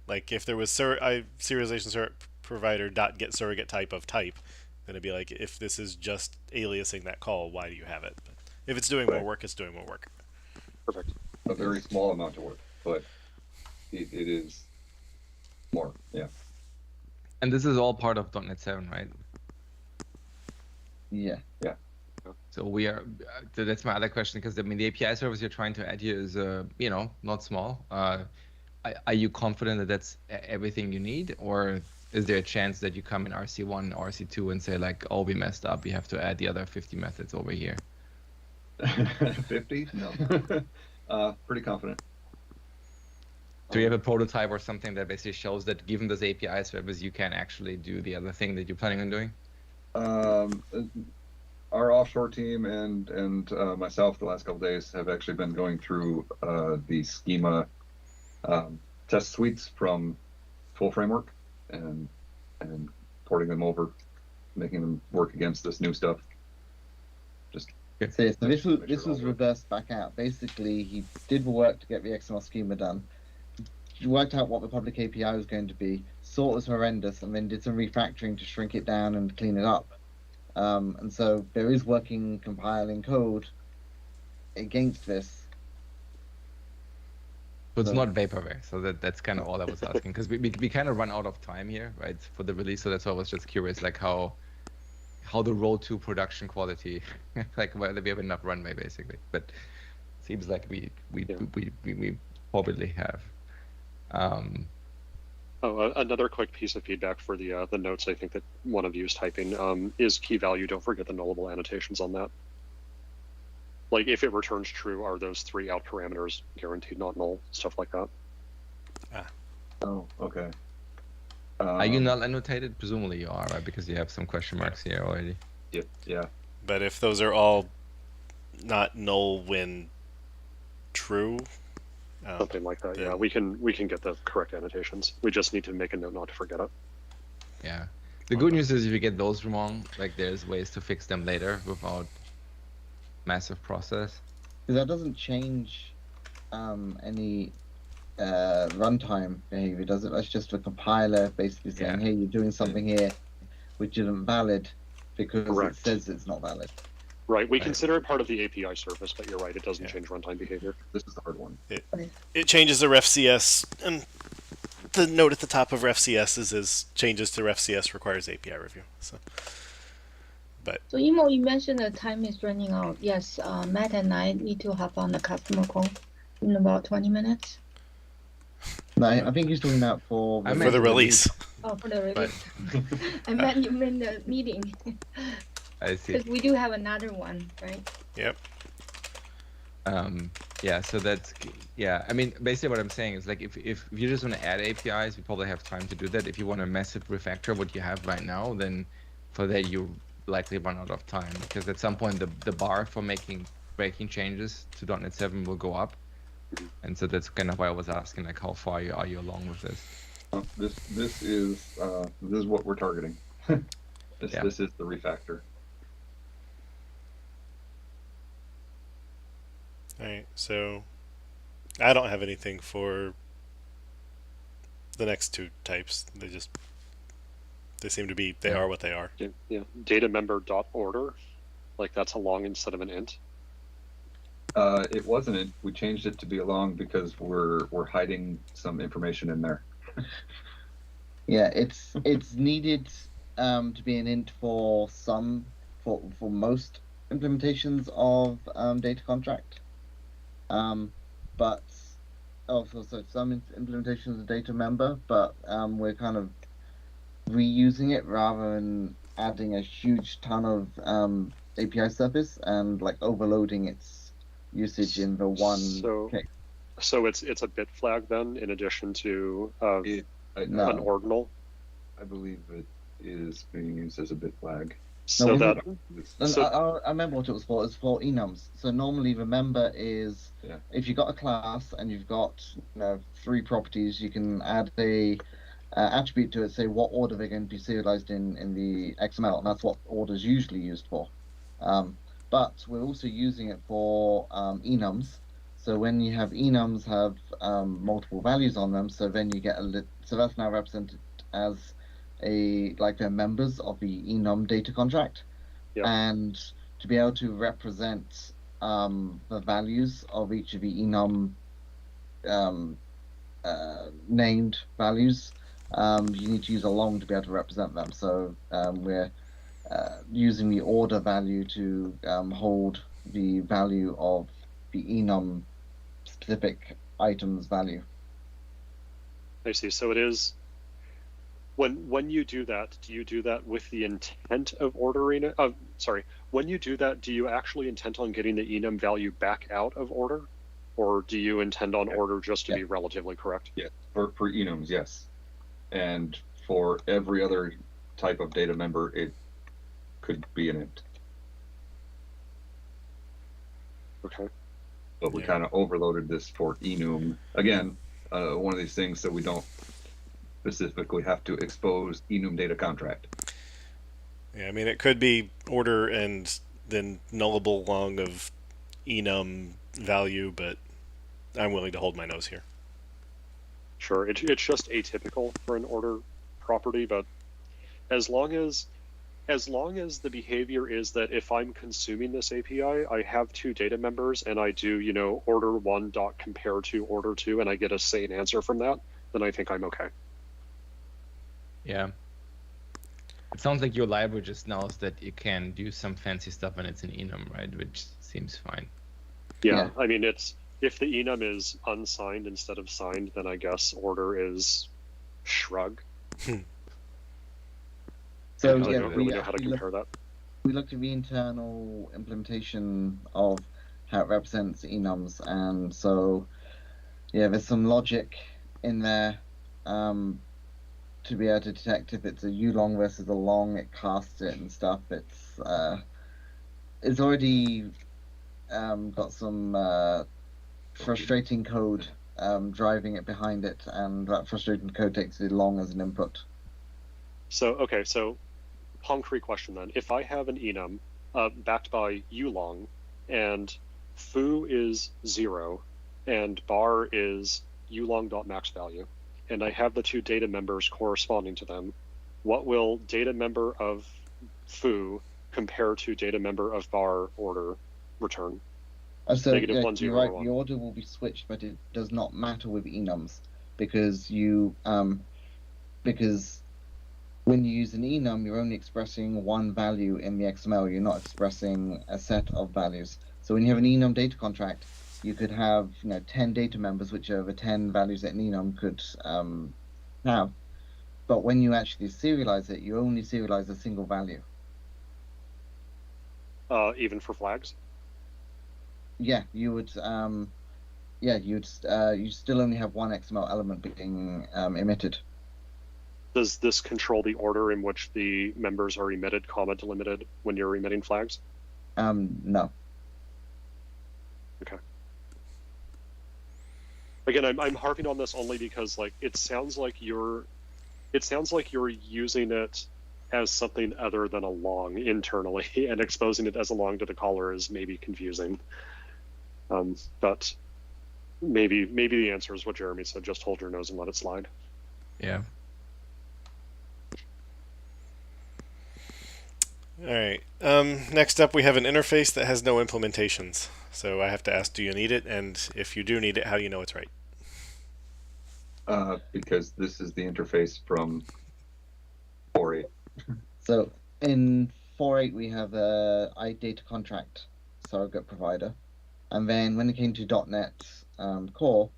like if there was serialization provider dot get surrogate type of type, then it'd be like, if this is just aliasing that call, why do you have it? But if it's doing more work, it's doing more work. Perfect. A very small amount of work, but it is more. Yeah. And this is all part of .NET 7, right? Yeah. So we are. That's my other question, because I mean the API service you're trying to add here is, not small. Are you confident that that's everything you need, or is there a chance that you come in RC1, RC2, and say like, oh, we messed up, we have to add the other 50 methods over here? 50? No. Pretty confident. Do you have a prototype or something that basically shows that given this API service, you can actually do the other thing that you're planning on doing? Our offshore team and myself the last couple days have actually been going through the Schema test suites from full framework and porting them over, making them work against this new stuff. Just So this was reversed back out. Basically, he did the work to get the XML schema done. He worked out what the public API was going to be, saw it was horrendous, and then did some refactoring to shrink it down and clean it up. And so there is working compiling code against this. So it's not vaporware. So that's kind of all I was asking, because we kind of run out of time here, right, for the release. So that's why I was just curious, like how the road to production quality, like whether we have enough runway, basically. But seems like we probably have. Another quick piece of feedback for the notes I think that one of you is typing is key value. Don't forget the nullable annotations on that. Like if it returns true, are those 3 out parameters guaranteed not null? Stuff like that. Oh, okay. Are you null annotated? Presumably you are, right? Because you have some question marks here already. Yeah. But if those are all not null when true, Something like that. Yeah, we can get the correct annotations. We just need to make a note not to forget it. Yeah. The good news is if you get those wrong, like there's ways to fix them later without massive process. Because that doesn't change any runtime behavior, does it? That's just a compiler basically saying, hey, you're doing something here which isn't valid because it says it's not valid. Right, we consider it part of the API service, but you're right, it doesn't change runtime behavior. This is the hard one. It changes the refcs, and the note at the top of refcs is changes to refcs requires API review. So Emo, you mentioned the time is running out. Yes, Matt and I need to hop on the customer call in about 20 minutes. No, I think he's talking about for the release. Oh, for the release. I meant you meant the meeting. I see. Because we do have another one, right? Yep. Yeah, so that's, I mean, basically what I'm saying is, like, if you just want to add APIs, you probably have time to do that. If you want a massive refactor, what you have right now, then for that you likely run out of time, because at some point the bar for breaking changes to .NET 7 will go up. And so that's kind of why I was asking, like, how far are you along with this? This is what we're targeting. This is the refactor. All right, so I don't have anything for the next 2 types. They seem to be, they are what they are. Yeah, data member dot order, like that's a long instead of an int. It wasn't. We changed it to be a long because we're hiding some information in there. Yeah, it's needed to be an int for most implementations of data contract. But also some implementations of data member, but we're kind of reusing it rather than adding a huge ton of API surface and like overloading its usage in the one case. So it's a bit flag then, in addition to an ordinal. I believe it is being used as a bit flag. So I remember what it was for. It's for enums. So normally the member is if you've got a class and you've got 3 properties, you can add a attribute to it, say what order they're going to be serialized in the XML, and that's what order is usually used for. But we're also using it for enums. So when you have enums have multiple values on them, so then you get so that's now represented as they're members of the enum data contract. And to be able to represent the values of each of the enum named values, you need to use a long to be able to represent them. So we're using the order value to hold the value of the enum specific item's value. I see. So it is when you do that, do you do that with the intent of ordering it? When you do that, do you actually intend on getting the enum value back out of order, or do you intend on order just to be relatively correct? Yeah, for enums, yes. And for every other type of data member, could be an int. Okay. But we Yeah. kind of overloaded this for enum. Again, one of these things that we don't specifically have to expose enum data contract. Yeah, I mean, it could be order and then nullable long of enum value, but I'm willing to hold my nose here. Sure, it's just atypical for an order property, but as long as the behavior is that if I'm consuming this API, I have two data members and I do, order one dot compare to order two, and I get a sane answer from that, then I think I'm okay. Yeah. It sounds like your library just knows that you can do some fancy stuff when it's in enum, right? Which seems fine. Yeah, I mean, if the enum is unsigned instead of signed, then I guess order is shrug. So I yeah, don't really know how to compare that. We looked at the internal implementation of how it represents enums, and so yeah, there's some logic in there to be able to detect if it's a U-long versus a long. It casts it and stuff. It's already got some frustrating code driving it behind it, and that frustrating code takes the long as an input. So concrete question then. If I have an enum backed by ulong, and foo is 0, and bar is ulong.max value, and I have the two data members corresponding to them, what will data member of foo compare to data member of bar order return? So Negative yeah, 1, 0, you're right. or 1. The order will be switched, but it does not matter with enums because because when you use an enum, you're only expressing one value in the XML. You're not expressing a set of values. So when you have an enum data contract, you could have 10 data members, which are the 10 values that an enum could have. But when you actually serialize it, you only serialize a single value. Even for flags? Yeah, you would. You'd still only have one XML element being emitted. Does this control the order in which the members are emitted, comma delimited, when you're emitting flags? No. Okay. Again, I'm harping on this only because it sounds like you're using it as something other than a long internally, and exposing it as a long to the caller is maybe confusing. But maybe the answer is what Jeremy said: just hold your nose and let it slide. Yeah. All right. Next up, we have an interface that has no implementations. So I have to ask, do you need it? And if you do need it, how do you know it's right? Because this is the interface from 4.8. So in 4.8, we have a iData contract surrogate provider. And then when it came to .NET Core,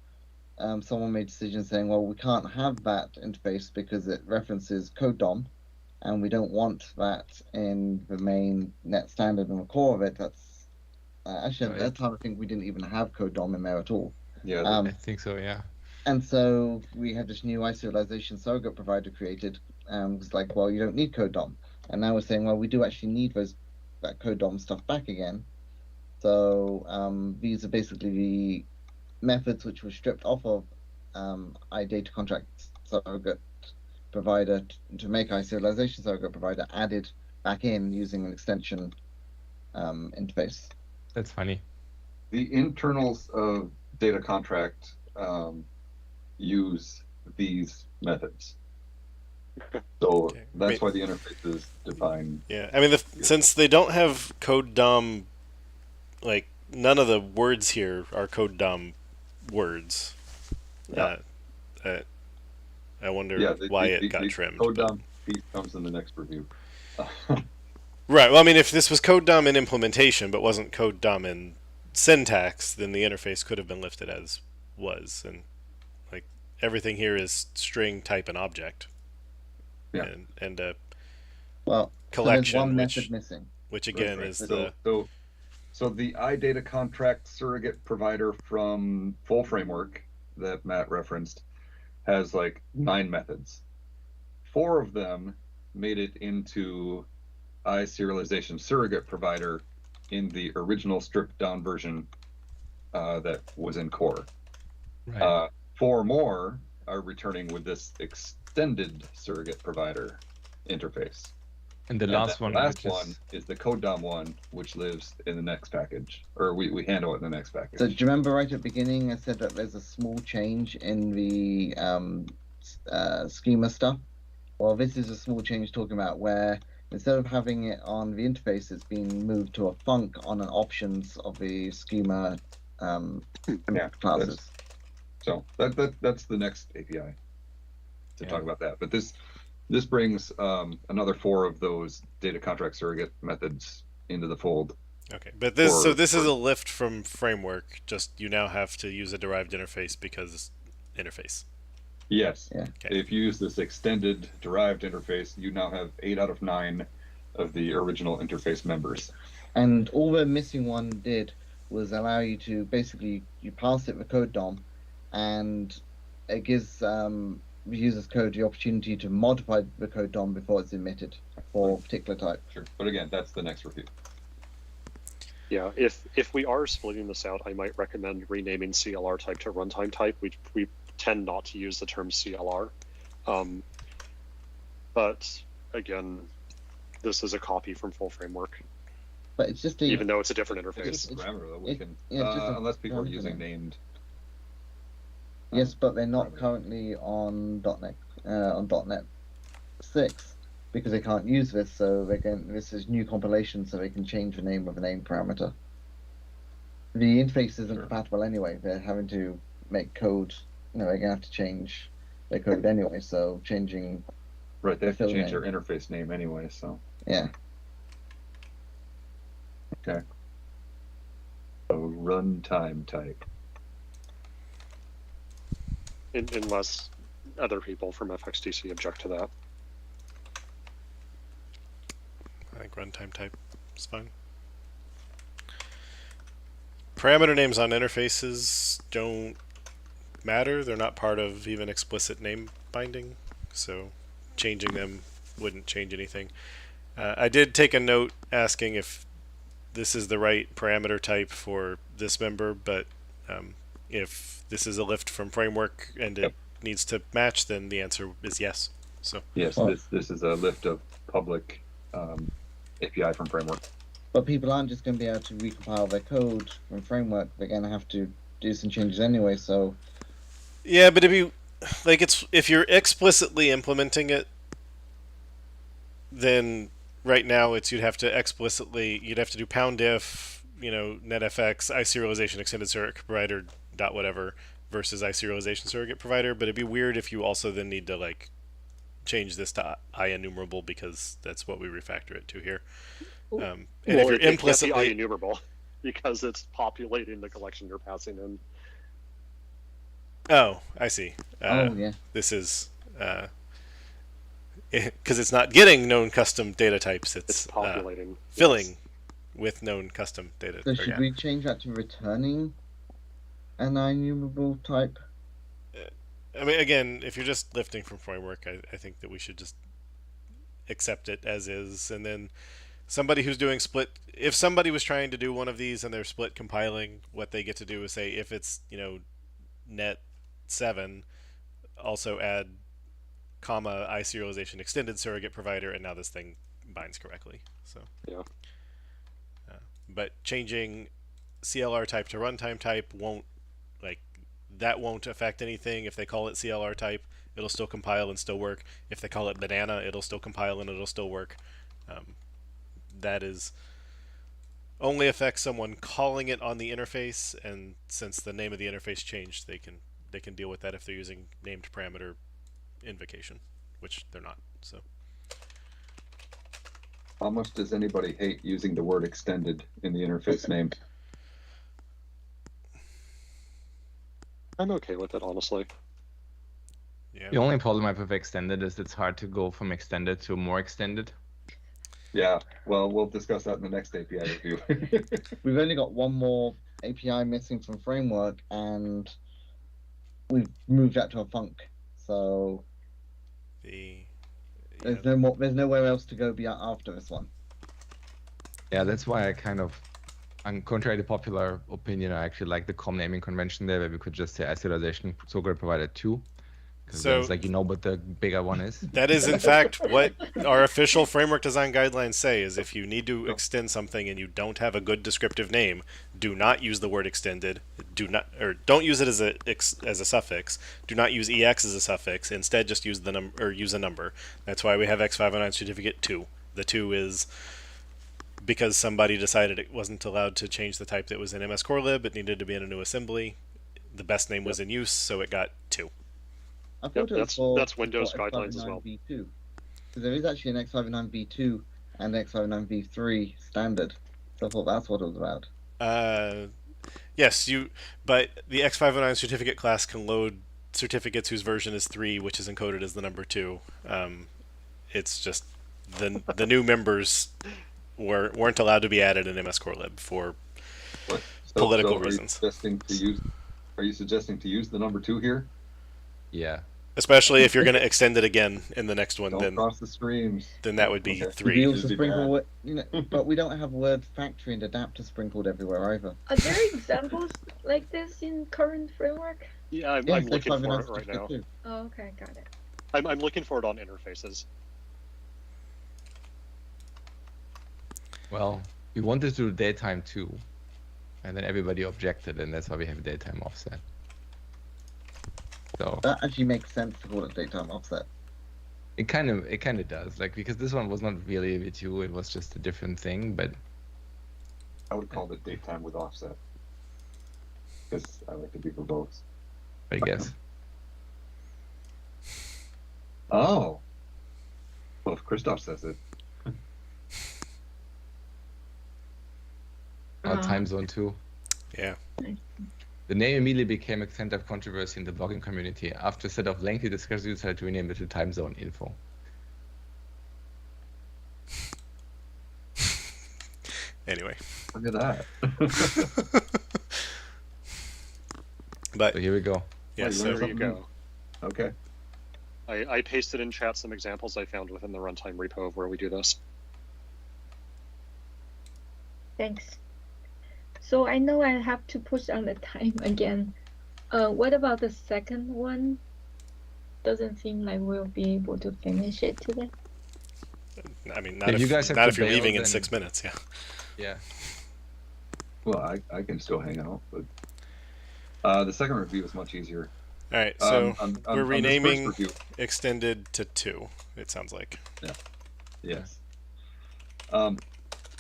someone made a decision saying, well, we can't have that interface because it references code DOM, and we don't want that in the main net standard and the core of it. That's actually at that time I think we didn't even have code DOM in there at all. Yeah, I think so. Yeah. And so we have this new iSerialization surrogate provider created. It's like, well, you don't need code DOM, and now we're saying, well, we do actually need that code DOM stuff back again. So these are basically the methods which were stripped off of iData contract surrogate provider to make iSerialization surrogate provider added back in using an extension interface. That's funny. the internals of data contract use these methods. So Okay. that's why the interface is defined. Yeah, I mean, since they don't have code DOM, like none of the words here are code DOM words. Yeah. I wonder Yeah, why it got trimmed. Code but- DOM piece comes in the next review. Right. Well, I mean, if this was code DOM in implementation, but wasn't code DOM in syntax, then the interface could have been lifted as was, and like everything here is string, type, and object. Yeah. And a Well, collection, so there's one which method missing. which again Right. is the So the iData contract surrogate provider from Full Framework that Matt referenced has like 9 methods. 4 of them made it into iSerialization surrogate provider in the original stripped down version that was in core. Right. 4 more are returning with this extended surrogate provider interface. And the And last the one, last which one is is the code DOM one, which lives in the next package, or we handle it in the next package. So do you remember right at the beginning I said that there's a small change in the schema stuff? Well, this is a small change talking about where instead of having it on the interface, it's been moved to a func on an options of the schema Yeah, classes. So that's the next API to Yeah. talk about that. But this brings another 4 of those data contract surrogate methods into the fold. Okay, but this is for- a lift from framework. Just you now have to use a derived interface because interface. Yes. Yeah. Okay. If you use this extended derived interface, you now have 8 out of 9 of the original interface members. And all the missing one did was allow you to basically you pass it the code DOM, and it gives the user's code the opportunity to modify the code DOM before it's emitted for a particular type. Sure. But again, that's the next review. Yeah, if we are splitting this out, I might recommend renaming CLR type to runtime type. We tend not to use the term CLR. But again, this is a copy from full framework, But it's just even though it's a different It's interface. just a parameter that we can, yeah, just a unless people are parameter. using named. Yes, but they're not parameter. currently on .NET 6 because they can't use this. So this is new compilation, so they can change the name of the name parameter. The interface isn't Sure. compatible anyway. They're having to make code. They're gonna have to change their code anyway. So changing, Right, they have to Fill change name. their interface name anyway, so. yeah. Okay. So runtime type. Unless other people from FXDC object to that. I think runtime type is fine. Parameter names on interfaces don't matter. They're not part of even explicit name binding, so changing them wouldn't change anything. I did take a note asking if this is the right parameter type for this member, but if this is a lift from framework and it Yep. needs to match, then the answer is yes. So Yes, Well- this is a lift of public API from framework. But people aren't just going to be able to recompile their code from framework. They're going to have to do some changes anyway. So yeah, but if you're explicitly implementing it, then right now you'd have to do pound if netfx iSerialization extended surrogate provider dot whatever versus iSerialization surrogate provider. But it'd be weird if you also then need to change this to IEnumerable because that's what we refactor it to here. And if you're it can't implicitly be IEnumerable because it's populating the collection you're passing in. oh, I see. yeah. This is because it's not getting known custom data types. It's It's populating. filling Yes. with known custom data. So or, should yeah. we change that to returning an IEnumerable type? I mean, again, if you're just lifting from framework, I think that we should just accept it as is, and then somebody who's doing split, if somebody was trying to do one of these and they're split compiling, what they get to do is say if it's net 7, also add comma iSerialization extended surrogate provider, and now this thing binds correctly. So Yeah. but changing CLR type to runtime type won't affect anything. If they call it CLR type, it'll still compile and still work. If they call it banana, it'll still compile and it'll still work. That is only affects someone calling it on the interface, and since the name of the interface changed, they can deal with that if they're using named parameter invocation, which they're not. So How much does anybody hate using the word extended in the interface name? I'm okay with it, honestly. yeah, The only problem I have with extended is it's hard to go from extended to more extended. Yeah, well, we'll discuss that in the next API review. We've only got one more API missing from framework, and we've moved that to a func. So the there's no more. There's nowhere else to go beyond after this one. Yeah, that's why I kind of, contrary to popular opinion, I actually like the COM naming convention there, where we could just say serialization surrogate provider 2, because then it's So like you know what the bigger one is. that is in fact what our official framework design guidelines say, is if you need to extend something and you don't have a good descriptive name, do not use the word extended. Do not, or don't use it as a suffix. Do not use ex as a suffix. Instead, just use use a number. That's why we have X509 certificate 2. The 2 is because somebody decided it wasn't allowed to change the type that was in MS Core Lib. It needed to be in a new assembly. The best name was in use, so it got 2. I thought it was that's Windows guidelines as well. V2. So there is actually an X509 V2 and X509 V3 standard. So I thought that's what it was about. Yes, but the X509 certificate class can load certificates whose version is 3, which is encoded as the number 2. It's just the new members weren't allowed to be added in MS Core Lib for political reasons. Are you suggesting to use the number 2 here? Yeah. Especially if you're going to extend it again in the next one, Don't cross the streams. then that would be Okay. 3. We also sprinkle, but we don't have word factory and adapter sprinkled everywhere either. Are there examples like this in current framework? Yeah, I'm Yes, looking for X509 it right now. too. Oh, okay, got it. I'm looking for it on interfaces. Well, we wanted to do daytime too, and then everybody objected, and that's why we have daytime offset. So That actually makes sense to call it daytime offset. it kind of does, like, because this one was not really a V2, it was just a different thing, but I would call it daytime with offset. Because I like to be verbose. I guess. Oh. Well, if Christoph says it. Time zone 2. Yeah. The name immediately became a center of controversy in the blogging community. After a set of lengthy discussions, we decided to rename it to time zone info. Anyway. Look at that. But So here we go. yeah, Well, so There you go. Okay. I pasted in chat some examples I found within the runtime repo of where we do this. Thanks. So I know I have to push on the time again. What about the second one? Doesn't seem like we'll be able to finish it today. I mean, not If if, you guys have not to if you're bail, leaving in then- 6 minutes. Yeah. Yeah. Well, I can still hang out, but the second review is much easier. All right. So On we're this first renaming review, extended to 2. It sounds like. yes.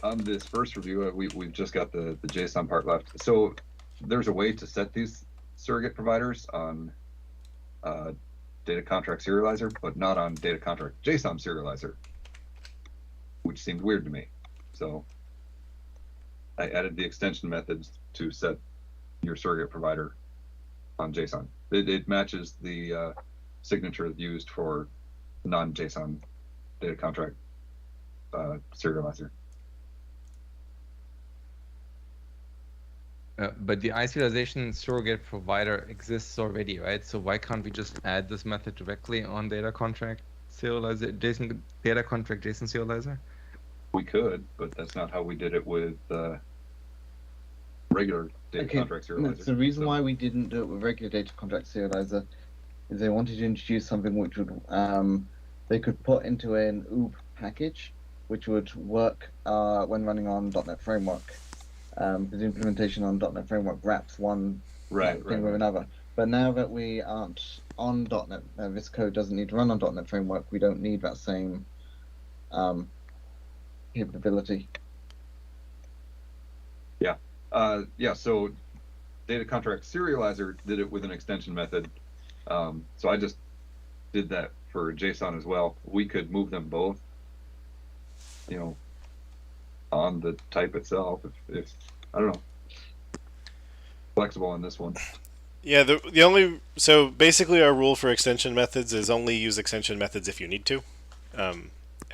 On this first review, we've just got the JSON part left. So there's a way to set these surrogate providers on data contract serializer, but not on data contract JSON serializer, which seemed weird to me. So I added the extension methods to set your surrogate provider on JSON. It matches the signature used for non-JSON data contract serializer. But the isolation surrogate provider exists already, right? So why can't we just add this method directly on data contract serializer, data contract JSON serializer? We could, but that's not how we did it with regular data contract No, serializer. so the reason So- why we didn't do it with regular data contract serializer is they wanted to introduce something which would they could put into an OOP package, which would work when running on .NET Framework. Because the implementation on .NET Framework wraps one Right, thing with another. But now that we aren't on .NET, this code doesn't need to run on .NET Framework. We don't need that same capability. So data contract serializer did it with an extension method. So I just did that for JSON as well. We could move them both, on the type itself if I don't know. Flexible on this one. Yeah, the only so basically our rule for extension methods is only use extension methods if you need to,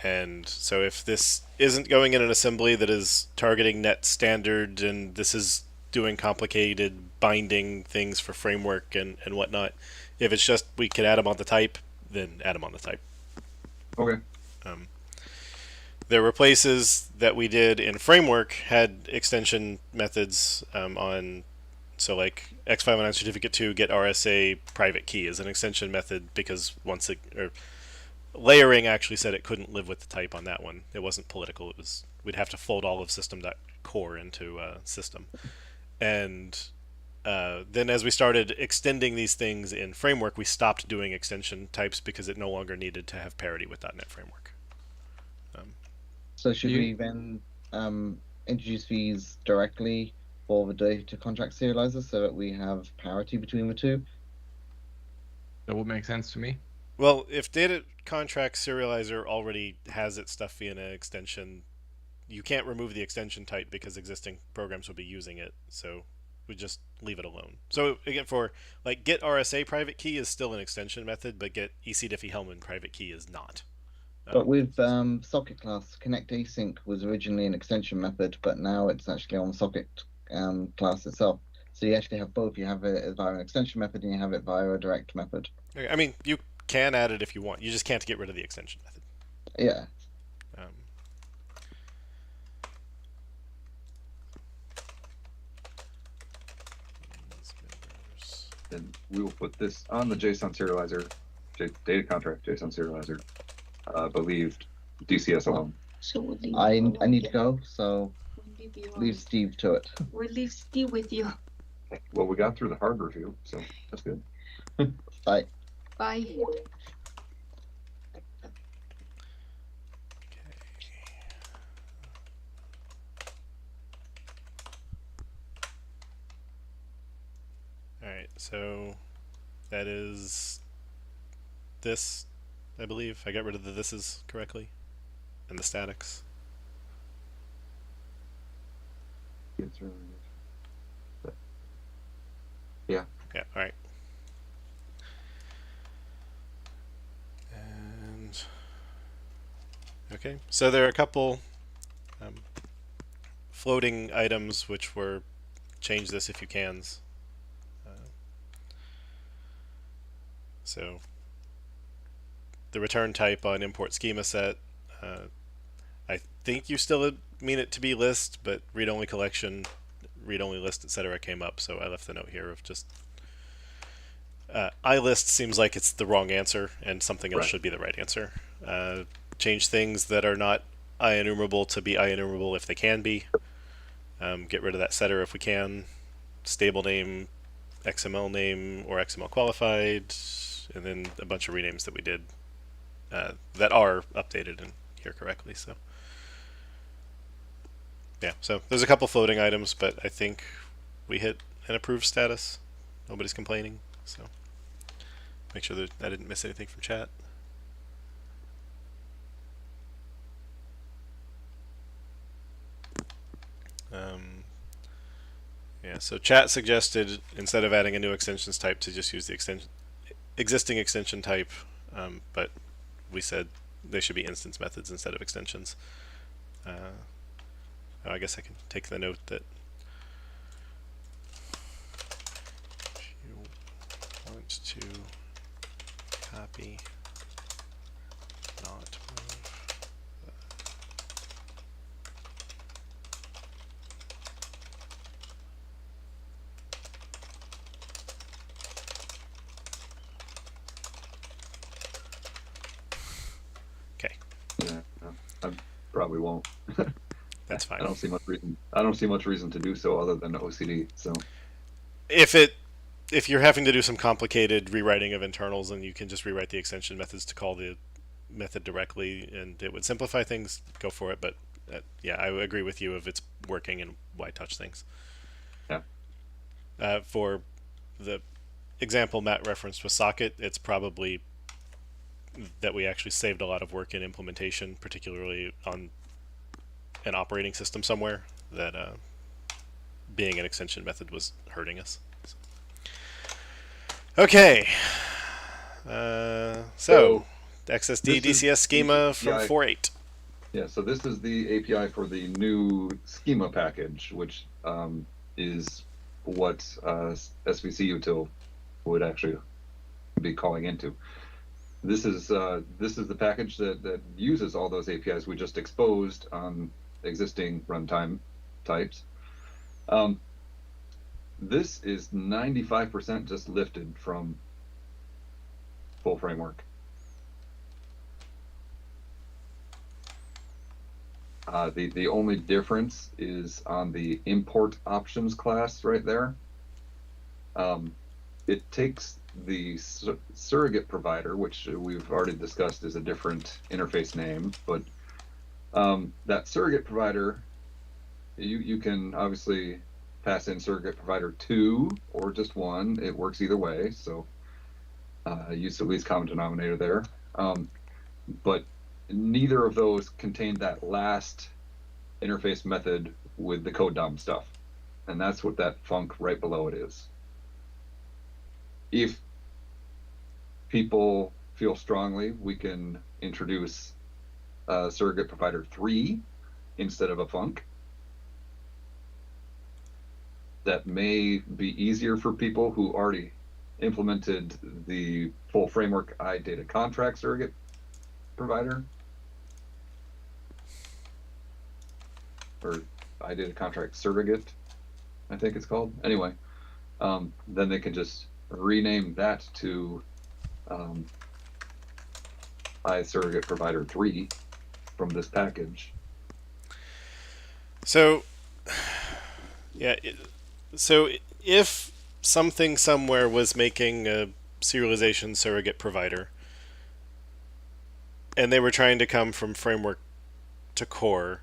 and so if this isn't going in an assembly that is targeting net standard and this is doing complicated binding things for framework and whatnot, if it's just we could add them on the type, then add them on the type. Okay. there were places that we did in framework had extension methods on, so like X509 certificate 2 get RSA private key is an extension method because once it, or layering actually said it couldn't live with the type on that one. It wasn't political. It was, we'd have to fold all of system.core into system. And then as we started extending these things in framework, we stopped doing extension types because it no longer needed to have parity with .NET Framework. So should we then introduce these directly for the data contract serializer so that we have parity between the two? That would make sense to me. Well, if data contract serializer already has its stuff via an extension, you can't remove the extension type because existing programs will be using it. So we just leave it alone. So again, for like get RSA private key is still an extension method, but get EC-Diffie-Hellman private key is not. But with socket class, connect async was originally an extension method, but now it's actually on socket class itself. So you actually have both. You have it via an extension method and you have it via a direct method. Okay, I mean, you can add it if you want. You just can't get rid of the extension method. Yeah. And we will put this on the JSON serializer, data contract JSON serializer. Believed DCS alone. So we'll leave I need to go, so we'll leave you leave Steve to it. We'll leave Steve with you. Well, we got through the hard review, so that's good. Bye. Bye. Alright, so that is this, I believe. I got rid of the thises correctly and the statics. Yeah. Yeah, alright. And okay, so there are a couple floating items which were change this if you cans. So the return type on import schema set, I think you still mean it to be list, but read-only collection, read-only list, etc. came up, so I left the note here of just iList seems like it's the wrong answer and something else should be the right answer. Change things that are not IEnumerable to be IEnumerable if they can be. Get rid of that setter if we can. Stable name, XML name, or XML qualified, and then a bunch of renames that we did that are updated in here correctly. So yeah, so there's a couple floating items, but I think we hit an approved status. Nobody's complaining, so make sure that I didn't miss anything from chat. Yeah, so chat suggested instead of adding a new extensions type to just use the existing extension type, but we said they should be instance methods instead of extensions. I guess I can take the note that if you want to copy, not move. Okay. Yeah, I probably won't. That's fine. I don't see much reason. I don't see much reason to do so other than OCD. So if you're having to do some complicated rewriting of internals, and you can just rewrite the extension methods to call the method directly, and it would simplify things, go for it. But yeah, I agree with you if it's working, and why touch things. Yeah. For the example Matt referenced with socket, it's probably that we actually saved a lot of work in implementation, particularly on an operating system somewhere, that being an extension method was hurting us. So. Okay. So XSD DCS schema from 4.8. Yeah, so this is the API for the new schema package, which is what SVC util would actually be calling into. this is the package that uses all those APIs we just exposed on existing runtime types. This is 95% just lifted from full framework. The only difference is on the import options class right there. It takes the surrogate provider, which we've already discussed is a different interface name, but that surrogate provider, you can obviously pass in surrogate provider 2 or just 1. It works either way, so use the least common denominator there. But neither of those contain that last interface method with the code DOM stuff. And that's what that func right below it is. If people feel strongly, we can introduce surrogate provider 3 instead of a func. That may be easier for people who already implemented the full framework iData contract surrogate provider, or iData contract surrogate, I think it's called. Anyway, then they can just rename that to iSurrogate provider 3 from this package. So, yeah. So if something somewhere was making a serialization surrogate provider, and they were trying to come from framework to core,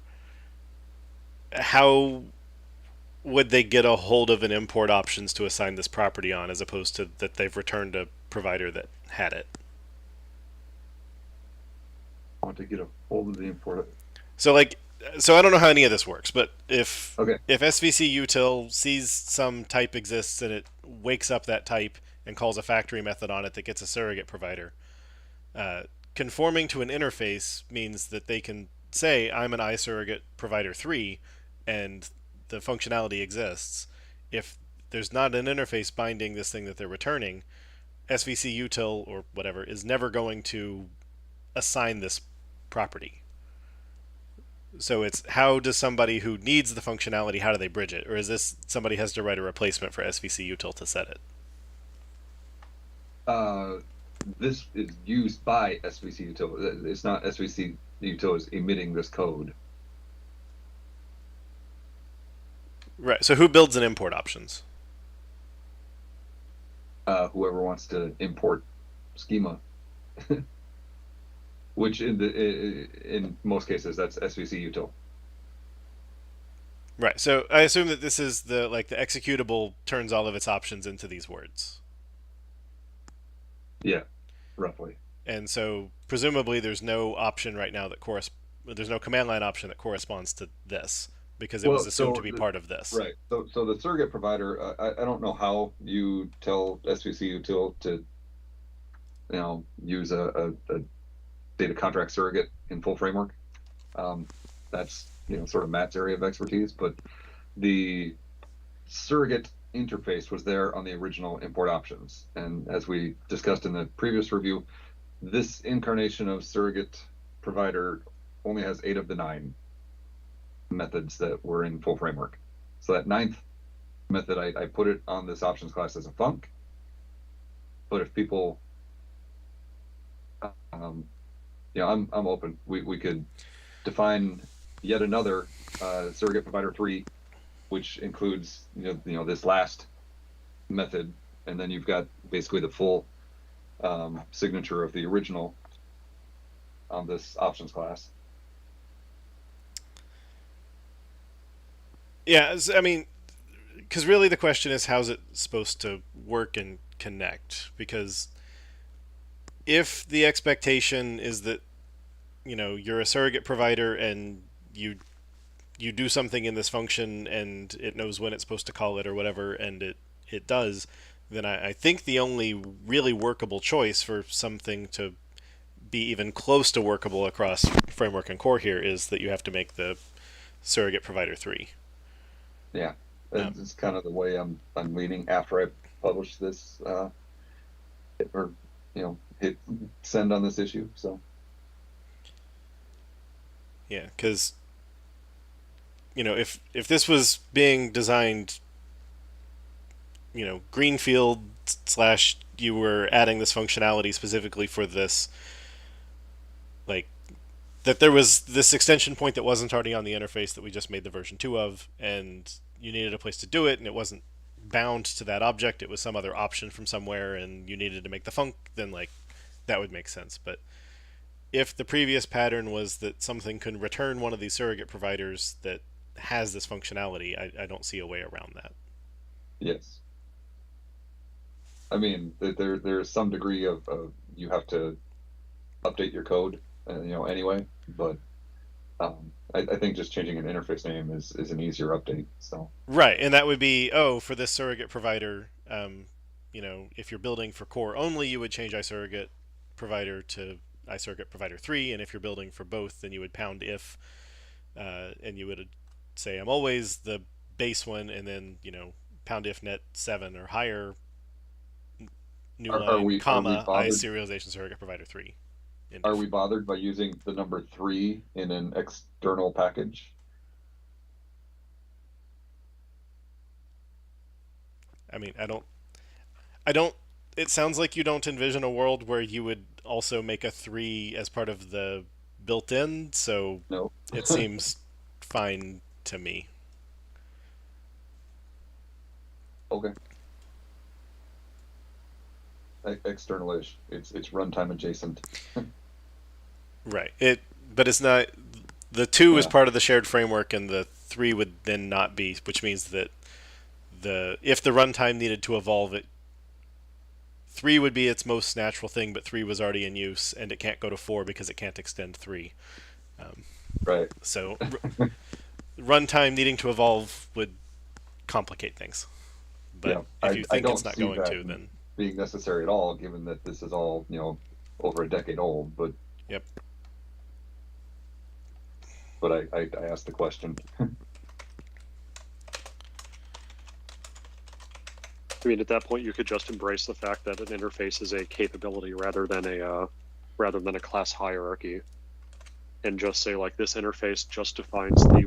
how would they get a hold of an import options to assign this property on, as opposed to that they've returned a provider that had it? I want to get a hold of the import. So I don't know how any of this works, but if Okay. if SVC util sees some type exists and it wakes up that type and calls a factory method on it that gets a surrogate provider, conforming to an interface means that they can say, I'm an iSurrogate provider 3, and the functionality exists. If there's not an interface binding this thing that they're returning, SVC util or whatever is never going to assign this property. So it's, how does somebody who needs the functionality, how do they bridge it? Or is this somebody has to write a replacement for SVC util to set it? This is used by SVC util. It's not SVC util is emitting this code. Right. So who builds an import options? Whoever wants to import schema, which in most cases that's SVC util. Right. So I assume that this is the executable turns all of its options into these words. Yeah, roughly. And so presumably there's no option right now that there's no command line option that corresponds to this, because it was assumed to be part of this. Right. So the surrogate provider, I don't know how you tell SVC util to, use a data contract surrogate in full framework. That's sort of Matt's area of expertise, but the surrogate interface was there on the original import options. And as we discussed in the previous review, this incarnation of surrogate provider only has 8 of the 9 methods that were in full framework. So that 9th method, I put it on this options class as a func. But if people, I'm open. We could define yet another surrogate provider 3, which includes this last method, and then you've got basically the full signature of the original on this options class. Yeah, I mean, because really the question is, how's it supposed to work and connect? Because if the expectation is that you're a surrogate provider and you do something in this function and it knows when it's supposed to call it or whatever, and it does, then I think the only really workable choice for something to be even close to workable across framework and core here is that you have to make the surrogate provider 3. Yeah, it's kind of the way I'm leaning after I publish this, or hit send on this issue. So Yeah, because if this was being designed, greenfield slash you were adding this functionality specifically for this, like that there was this extension point that wasn't already on the interface that we just made the version 2 of, and you needed a place to do it, and it wasn't bound to that object, it was some other option from somewhere, and you needed to make the func, then that would make sense. But if the previous pattern was that something could return one of these surrogate providers that has this functionality, I don't see a way around that. yes, I mean there's some degree of you have to update your code, anyway, but I think just changing an interface name is an easier update. So Right, and that would be, for this surrogate provider, if you're building for core only, you would change iSurrogate provider to iSurrogate provider 3, and if you're building for both, then you would pound if, and you would say I'm always the base one, and then pound if net 7 or higher, new are line, we comma, bothered? iSerialization surrogate provider 3. Are we bothered by using the number 3 in an external package? I mean, I don't. It sounds like you don't envision a world where you would also make a 3 as part of the built-in, so No. it seems fine to me. Okay. External-ish. It's runtime adjacent. Right. But it's not. The 2 is Yeah. part of the shared framework, and the 3 would then not be, which means that if the runtime needed to evolve it, 3 would be its most natural thing, but 3 was already in use, and it can't go to 4 because it can't extend 3. Right. So runtime needing to evolve would complicate things. But Yeah, if you I think don't it's not see going that to, then being necessary at all, given that this is all over a decade old. But yep. But I asked the question. I mean, at that point, you could just embrace the fact that an interface is a capability rather than a class hierarchy, and just say like this interface just defines the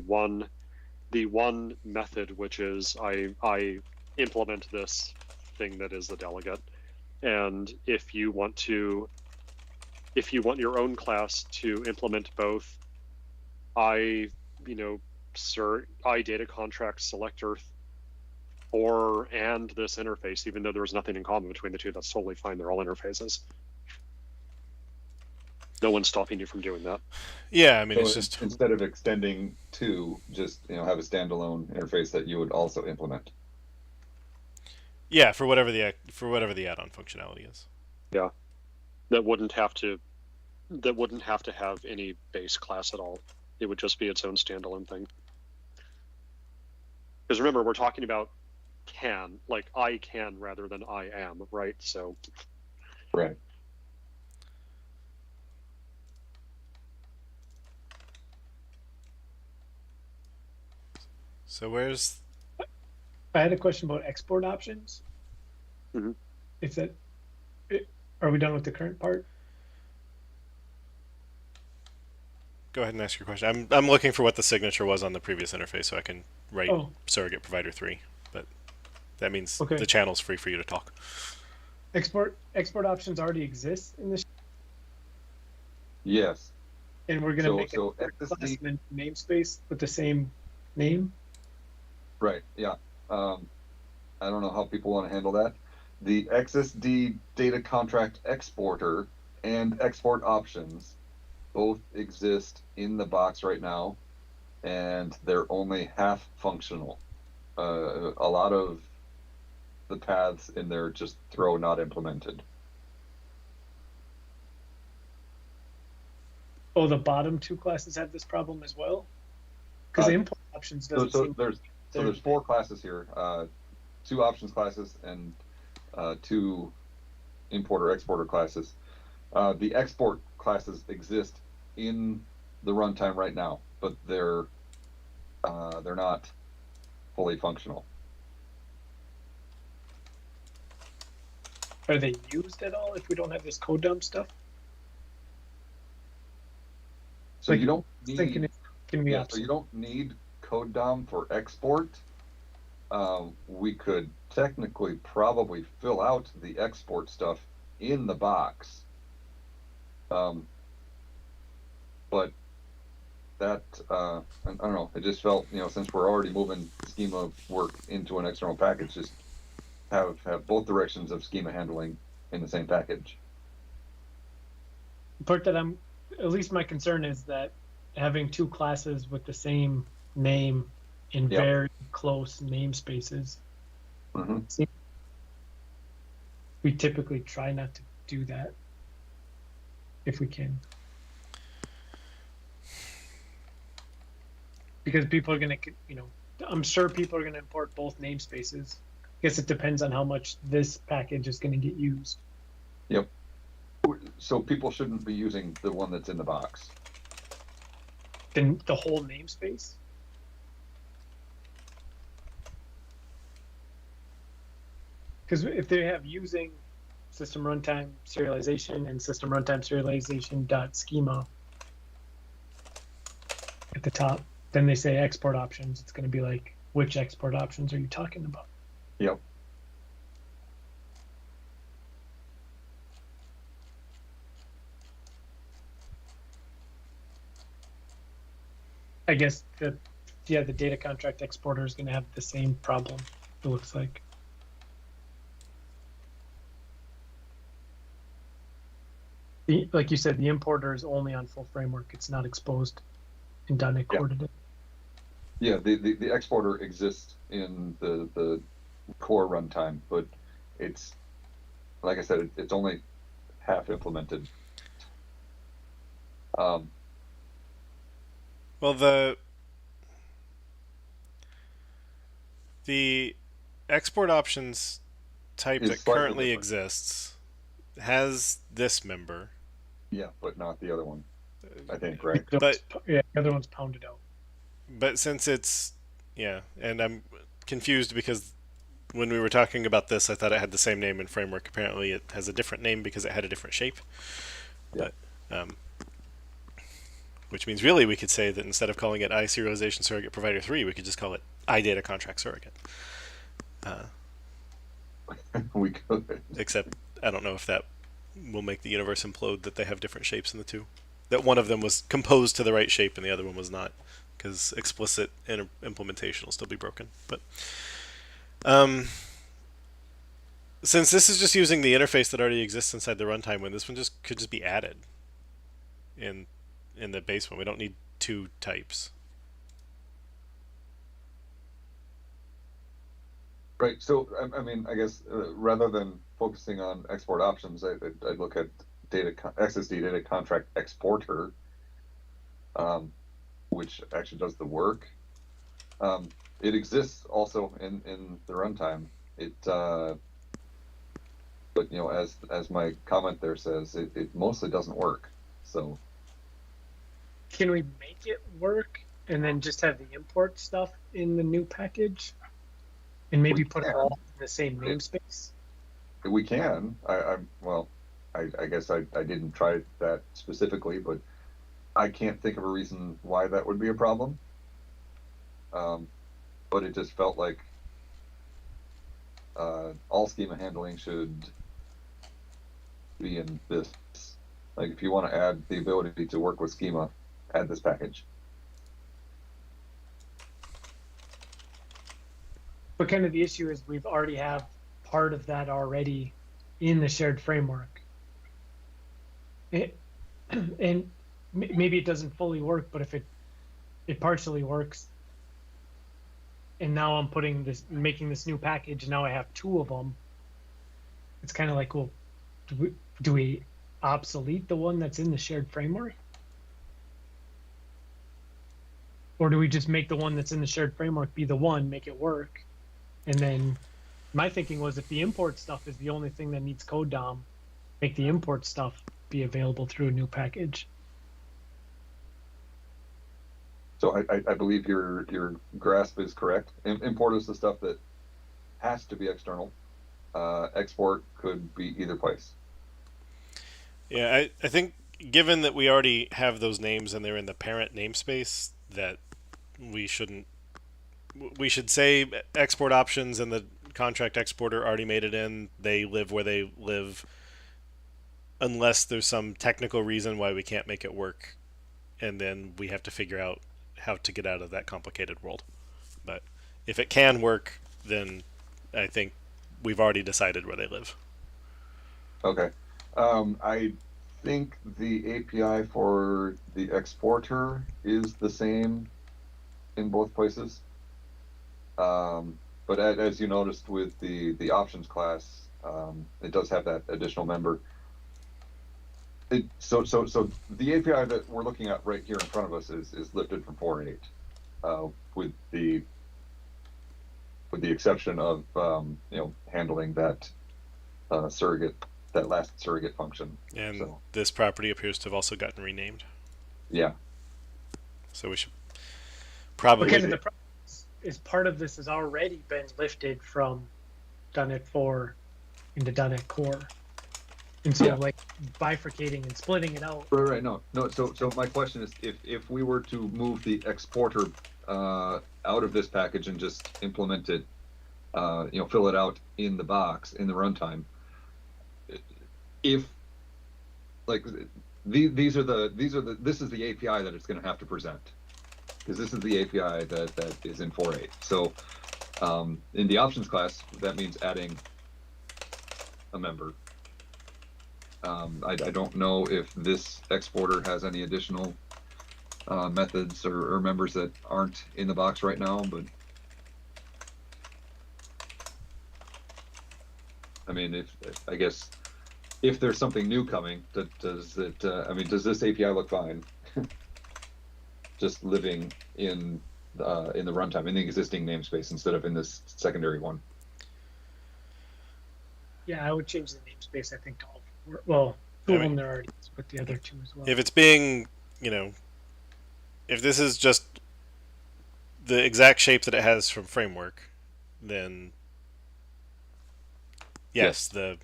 one method, which is I implement this thing that is the delegate, and if you want your own class to implement both I data contract selector and this interface, even though there's nothing in common between the two, that's totally fine. They're all interfaces. No one's stopping you from doing that. Yeah, I mean, So it's just instead of extending to, just have a standalone interface that you would also implement. yeah, for whatever the add-on functionality is. Yeah, that wouldn't have to have any base class at all. It would just be its own standalone thing. Because remember, we're talking about can, like I can rather than I am, right? So Right. So where's I had a question about export options. Mhm. Are we done with the current part? Go ahead and ask your question. I'm looking for what the signature was on the previous interface so I can write surrogate provider 3, but that means Okay. the channel's free for you to talk. Export options already exist in this, Yes. and we're going to make so a class XSD, namespace with the same name. right? Yeah. I don't know how people want to handle that. The XSD data contract exporter and export options both exist in the box right now, and they're only half functional. A lot of the paths in there just throw not implemented. Oh, the bottom two classes have this problem as well? Because import options doesn't seem... There's 4 classes here, 2 options classes and 2 importer exporter classes. The export classes exist in the runtime right now, but they're not fully functional. Are they used at all if we don't have this code dump stuff? So Like, you don't thinking need, it's gonna be so you obsolete. don't need code DOM for export. We could technically probably fill out the export stuff in the box. But that, I don't know, it just felt, since we're already moving schema work into an external package, just have both directions of schema handling in the same package. The part that at least my concern is that having two classes with the same name in Yep. very close namespaces. Mm-hmm. We typically try not to do that if we can. Because people are going to, I'm sure people are going to import both namespaces. I guess it depends on how much this package is going to get used. Yep. So people shouldn't be using the one that's in the box. Then the whole namespace? Because if they have using system runtime serialization and system runtime serialization dot schema at the top, then they say export options, it's going to be like, which export options are you talking about? Yep. I guess the data contract exporter is going to have the same problem, it looks like. Like you said, the importer is only on full framework. It's not exposed in .NET Core today. Yeah, the exporter exists in the core runtime, but it's, like I said, it's only half implemented. Well, the export options type that currently exists has this member. Yeah, but not the other one, I think, right? But yeah, the other one's pounded out. But since it's, and I'm confused because when we were talking about this, I thought it had the same name in framework. Apparently, it has a different name because it had a different shape. Yeah. But, which means really we could say that instead of calling it iSerialization Surrogate Provider 3, we could just call it iData Contract Surrogate. We could. Except I don't know if that will make the universe implode that they have different shapes in the two. That one of them was composed to the right shape and the other one was not, because explicit implementation will still be broken. But since this is just using the interface that already exists inside the runtime one, this one could just be added in the base one. We don't need two types. Right. So, I mean, I guess rather than focusing on export options, I'd look at XSD data contract exporter, which actually does the work. It exists also in the runtime. But as my comment there says, it mostly doesn't work. So, can we make it work and then just have the import stuff in the new package? And maybe put it all in the same namespace? We can. I guess I didn't try that specifically, but I can't think of a reason why that would be a problem. But it just felt like all schema handling should be in this. Like, if you want to add the ability to work with schema, add this package. But kind of the issue is we've already have part of that already in the shared framework. And maybe it doesn't fully work, but if it partially works, and now I'm making this new package, and now I have two of them, it's kind of like, well, do we obsolete the one that's in the shared framework? Or do we just make the one that's in the shared framework be the one, make it work? And then my thinking was, if the import stuff is the only thing that needs code DOM, make the import stuff be available through a new package. So I believe your grasp is correct. Import is the stuff that has to be external. export could be either place. Yeah, I think given that we already have those names and they're in the parent namespace, that we shouldn't. We should say export options and the contract exporter already made it in. They live where they live, unless there's some technical reason why we can't make it work, and then we have to figure out how to get out of that complicated world. But if it can work, then I think we've already decided where they live. Okay. I think the API for the exporter is the same in both places. But as you noticed with the options class, it does have that additional member. So the API that we're looking at right here in front of us is lifted from 4.8, with the exception of handling that surrogate, that last surrogate function. And so, this property appears to have also gotten renamed. Yeah. So we should probably. Okay, the problem is part of this has already been lifted from .NET 4 into .NET Core. And so, like, bifurcating and splitting it out. Right. No. So my question is, if we were to move the exporter out of this package and just implement it, fill it out in the box in the runtime, if like this is the API that it's going to have to present, because this is the API that is in 4.8. So in the options class, that means adding a member. I don't know if this exporter has any additional methods or members that aren't in the box right now, but I mean, I guess if there's something new coming, does this API look fine? Just living in the runtime, in the existing namespace instead of in this secondary one. Yeah, I would change the namespace, I think, to all four. Well, two of them there already, but the other two as well. If it's being, if this is just the exact shape that it has from framework, then yes. the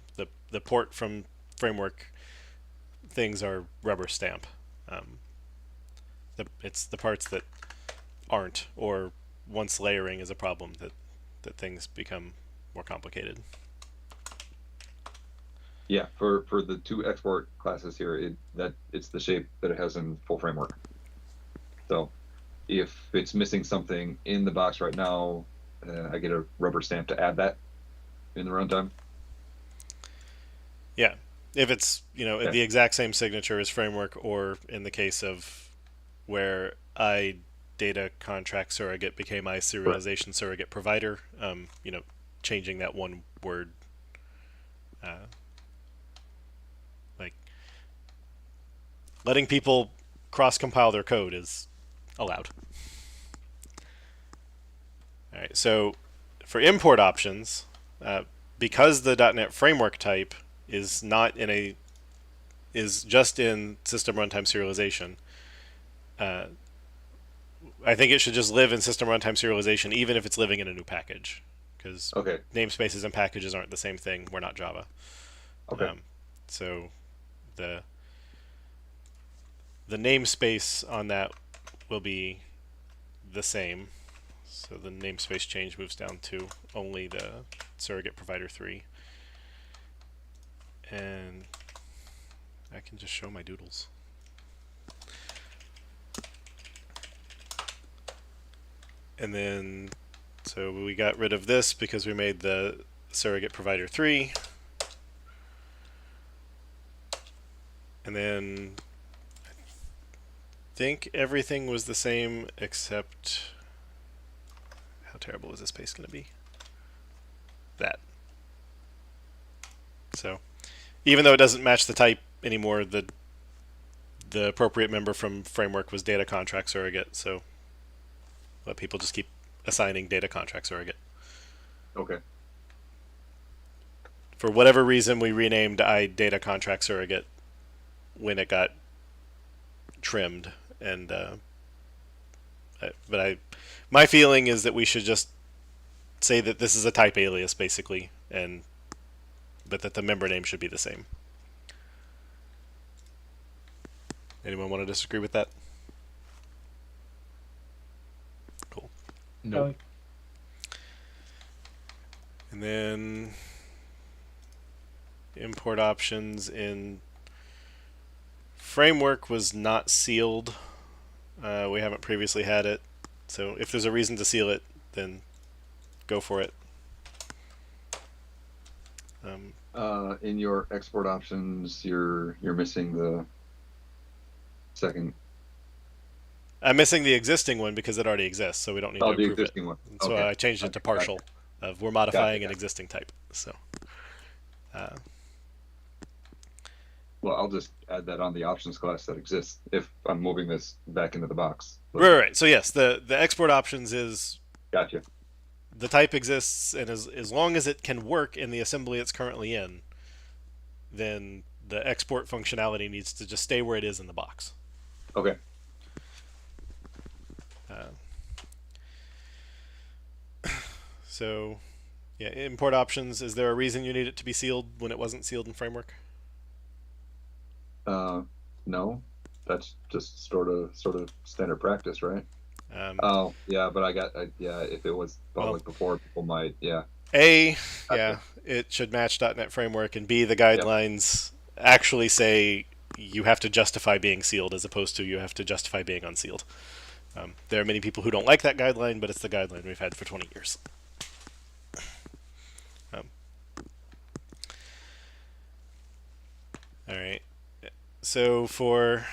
port from framework things are rubber stamp. It's the parts that aren't, or once layering is a problem, that things become more complicated. Yeah, for the two export classes here, it's the shape that it has in full framework. So if it's missing something in the box right now, I get a rubber stamp to add that in the runtime. Yeah, if it's the exact same signature as framework, or in the case of where data contract surrogate became serialization surrogate provider, changing that one word. Like letting people cross-compile their code is allowed. All right, so for import options, because the .NET Framework type is just in system runtime serialization, I think it should just live in system runtime serialization, even if it's living in a new package, because namespaces and packages aren't the same thing. We're not Java. Okay. So the namespace on that will be the same. So the namespace change moves down to only the surrogate provider 3. And I can just show my doodles. And then, so we got rid of this because we made the surrogate provider 3. And then I think everything was the same except, how terrible is this space going to be? That. So even though it doesn't match the type anymore, the appropriate member from framework was data contract surrogate, so let people just keep assigning data contract surrogate. Okay. For whatever reason, we renamed data contract surrogate when it got trimmed, and my feeling is that we should just say that this is a type alias basically, and but that the member name should be the same. Anyone want to disagree with that? Cool. Nope. And then import options in framework was not sealed. We haven't previously had it, so if there's a reason to seal it, then go for it. In your export options, you're missing the second. I'm missing the existing one because it already exists, so we don't need to the approve existing it. one. So Okay. I changed it to Okay, partial. We're modifying an Gotcha. existing type. So. Well, I'll just add that on the options class that exists if I'm moving this back into the box. But, Right. So yes, the export options is Gotcha. the type exists, and as long as it can work in the assembly it's currently in, then the export functionality needs to just stay where it is in the box. Okay. So, yeah, import options. Is there a reason you need it to be sealed when it wasn't sealed in framework? No, that's just sort of standard practice, right? Oh, yeah, but if it was public before, people might, yeah. A, yeah, it should match .NET Framework, and B, the guidelines actually say you have to justify being sealed as opposed to you have to justify being unsealed. There are many people who don't like that guideline, but it's the guideline we've had for 20 years. All right. So for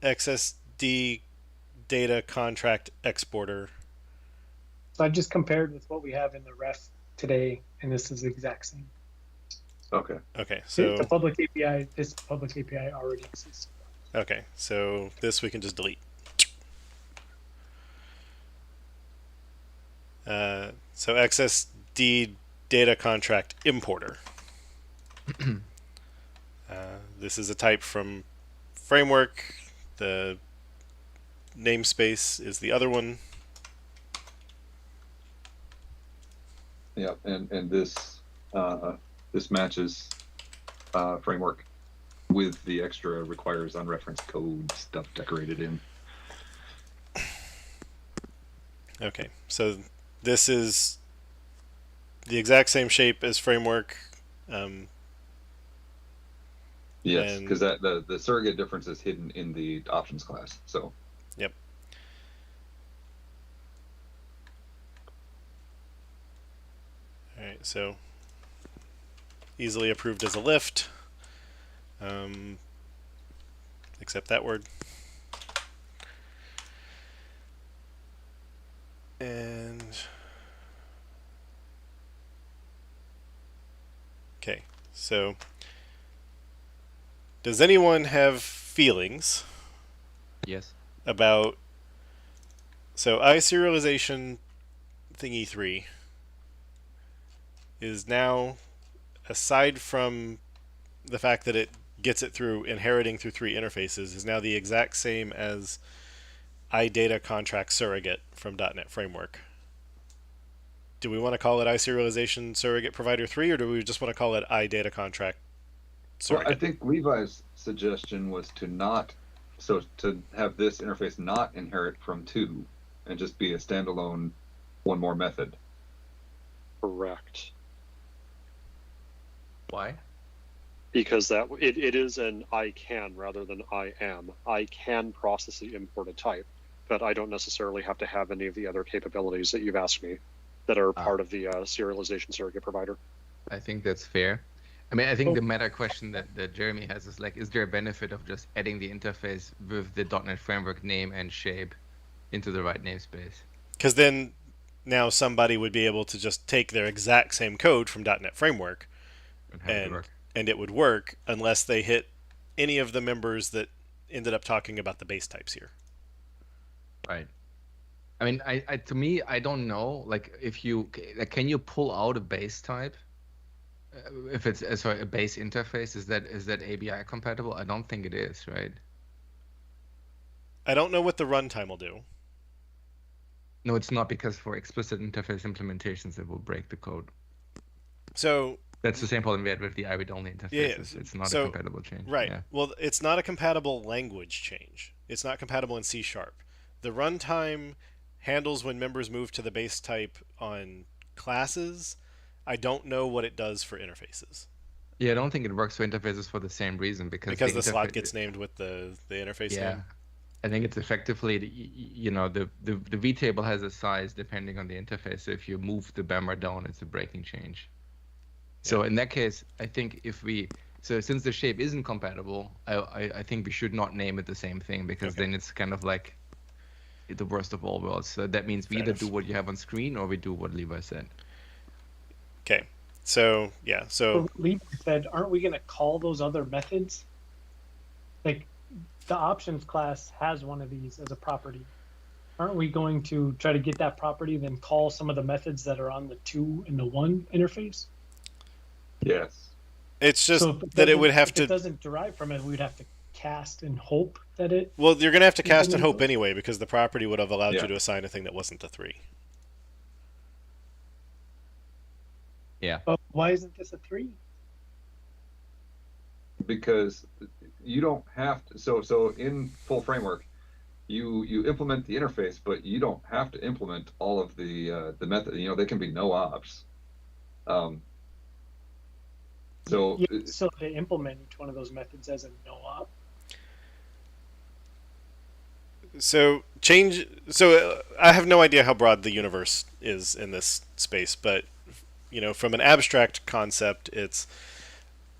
XSD data contract exporter. So I just compared with what we have in the ref today, and this is the exact same. Okay. Okay. So the public API, this public API already exists. Okay. So this we can just delete. So XSD data contract importer. This is a type from framework. The namespace is the other one. Yeah, and this matches framework with the extra requires unreferenced code stuff decorated in. Okay, so this is the exact same shape as framework. Yes, because the surrogate difference is hidden in the options class. So. Yep. All right, so easily approved as a lift. Except that word. And okay, so does anyone have feelings? Yes. About iSerialization thingy 3 is now, aside from the fact that it gets it through inheriting through 3 interfaces, is now the exact same as iData contract surrogate from .NET Framework. Do we want to call it iSerialization surrogate provider 3, or do we just want to call it iData contract surrogate? Well, I think Levi's suggestion was to have this interface not inherit from 2 and just be a standalone one more method. Correct. Why? Because it is an I can rather than I am. I can process the imported type, but I don't necessarily have to have any of the other capabilities that you've asked me that are part of the serialization surrogate provider. I think that's fair. I mean, I think the meta question that Jeremy has is like, is there a benefit of just adding the interface with the .NET Framework name and shape into the right namespace? Because then now somebody would be able to just take their exact same code from .NET Framework and it would work unless they hit any of the members that ended up talking about the base types here. Right. I mean, I to me, I don't know. Like, if you can you pull out a base type? If it's a base interface, is that ABI compatible? I don't think it is, right? I don't know what the runtime will do. No, it's not, because for explicit interface implementations, it will break the code. So That's the same problem we had with the IREAD-only yeah, interfaces. It's not a so compatible change. right. Yeah. Well, it's not a compatible language change. It's not compatible in C sharp. The runtime handles when members move to the base type on classes. I don't know what it does for interfaces Yeah, I don't think it works for interfaces for the same reason because the slot gets named with the interface yeah. name. I think it's effectively, the V table has a size depending on the interface. So if you move the bemmer down, it's a breaking change. So in that case, I think since the shape isn't compatible, I think we should not name it the same thing because then it's kind of like the worst of all worlds. So that means we either do what you have on screen or we do what Levi said. Okay. So yeah. So Levi said, aren't we going to call those other methods? Like the options class has one of these as a property. Aren't we going to try to get that property, then call some of the methods that are on the 2 and the 1 interface? Yes. it's just So that it would have if to. it doesn't derive from it, we'd have to cast and hope that it. Well, you're gonna have to cast and implement hope those? anyway because the property would have allowed Yeah. you to assign a thing that wasn't a 3. Yeah. But why isn't this a 3? Because you don't have to. So in full framework, you implement the interface, but you don't have to implement all of the method. They can be no ops. So Yeah, so they implement each one of those methods as a no op. So change. So I have no idea how broad the universe is in this space, but from an abstract concept, it's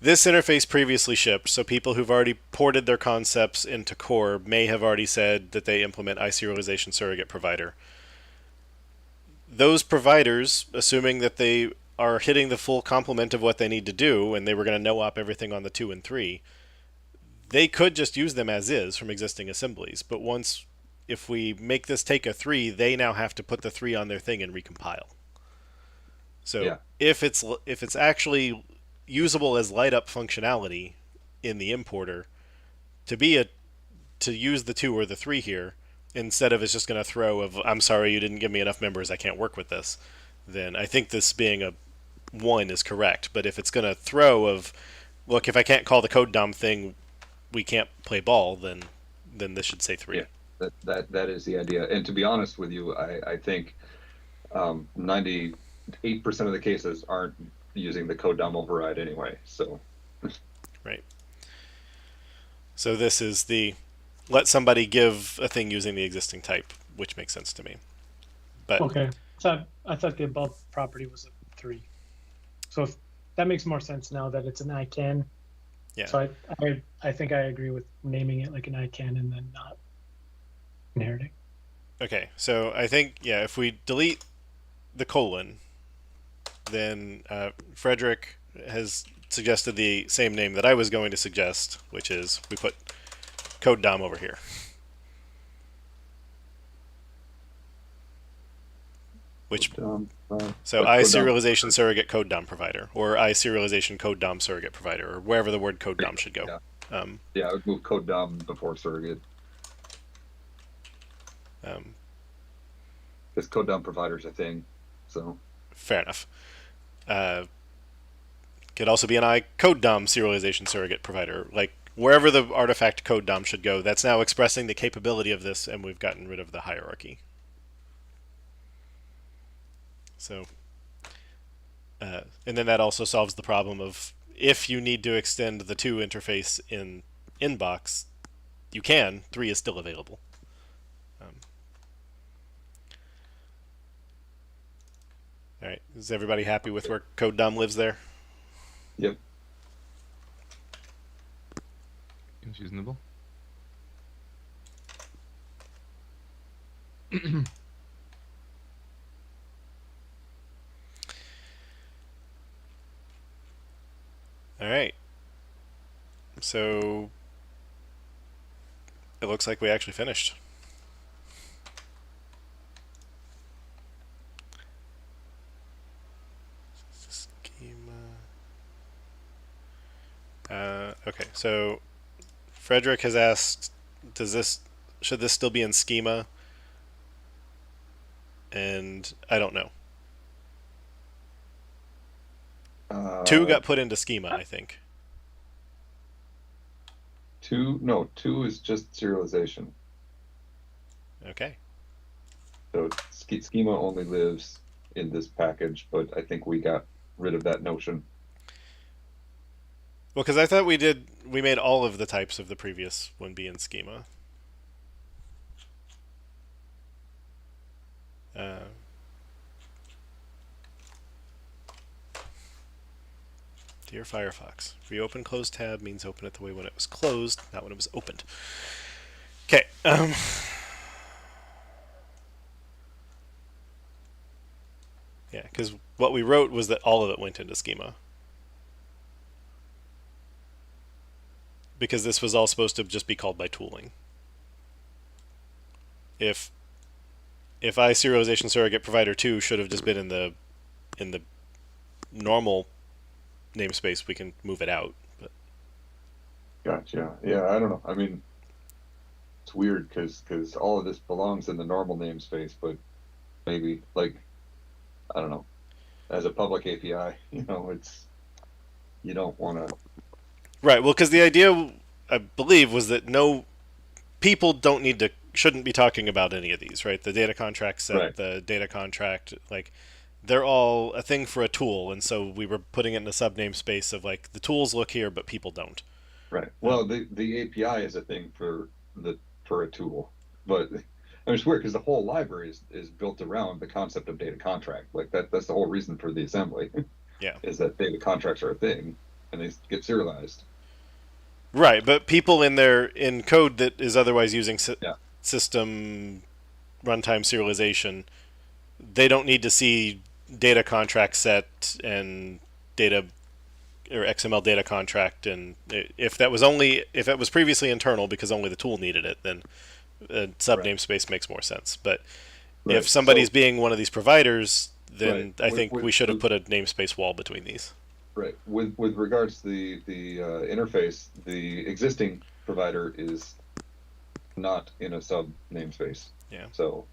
this interface previously shipped. So people who've already ported their concepts into core may have already said that they implement iSerialization surrogate provider. Those providers, assuming that they are hitting the full complement of what they need to do, and they were going to no-op everything on the 2 and 3, they could just use them as is from existing assemblies. But if we make this take a 3, they now have to put the 3 on their thing and recompile. So Yeah. if it's actually usable as light up functionality in the importer, to use the 2 or the 3 here, instead of it's just going to throw of I'm sorry you didn't give me enough members, I can't work with this, then I think this being a 1 is correct. But if it's going to throw of look, if I can't call the code dom thing, we can't play ball, then this should say 3. Yeah, that is the idea. And to be honest with you, I think 98% of the cases aren't using the code dom override anyway. So Right. So this is the let somebody give a thing using the existing type, which makes sense to me. But Okay. So I thought the above property was a 3. So that makes more sense now that it's an ICANN. yeah. So I think I agree with naming it like an ICANN and then not inheriting. Okay, so I think if we delete the colon, then Frederick has suggested the same name that I was going to suggest, which is we put code dom over here. Which so iSerialization surrogate code dom provider, or iSerialization code dom surrogate provider, or wherever the word code dom should go. Yeah, I would move code dom before surrogate. Because code dom provider's a thing, so fair enough. Could also be an code dom serialization surrogate provider, like wherever the artifact code dom should go. That's now expressing the capability of this, and we've gotten rid of the hierarchy. So, and then that also solves the problem of if you need to extend the 2 interface in inbox, you can. 3 is still available. All right. Is everybody happy with where code dom lives there? Yep. It's reasonable. All right. So it looks like we actually finished. Okay, so Frederick has asked, should this still be in schema? And I don't know. 2 got put into Schema, I think. 2 is just serialization. Okay. So Schema only lives in this package, but I think we got rid of that notion. Well, because I thought we made all of the types of the previous one be in Schema. Dear Firefox, reopen closed tab means open it the way when it was closed, not when it was opened. Okay. Yeah, because what we wrote was that all of it went into Schema. Because this was all supposed to just be called by tooling. If I serialization surrogate provider 2 should have just been in the normal namespace, we can move it out. But Gotcha. Yeah, I don't know. I mean, it's weird because all of this belongs in the normal namespace, but maybe like I don't know, as a public API, it's you don't want to. right. Well, because the idea, I believe, was that no people shouldn't be talking about any of these, right? The data contract set, Right. the data contract, like they're all a thing for a tool, and so we were putting it in a sub namespace of like the tools look here, but people don't. Right. Well, the API is a thing for a tool, but I mean, it's weird because the whole library is built around the concept of data contract. Like that's the whole reason for the assembly. Yeah. Is that data contracts are a thing and they get serialized. Right, but people in code that is otherwise using Yeah. system runtime serialization, they don't need to see data contract set and data or XML data contract, and if it was previously internal because only the tool needed it, then a sub Right. namespace makes more sense. But Right. if somebody's being one of these providers, then Right. I think we should have put a namespace wall between these. Right. With regards to the interface, the existing provider is not in a sub namespace. Yeah. So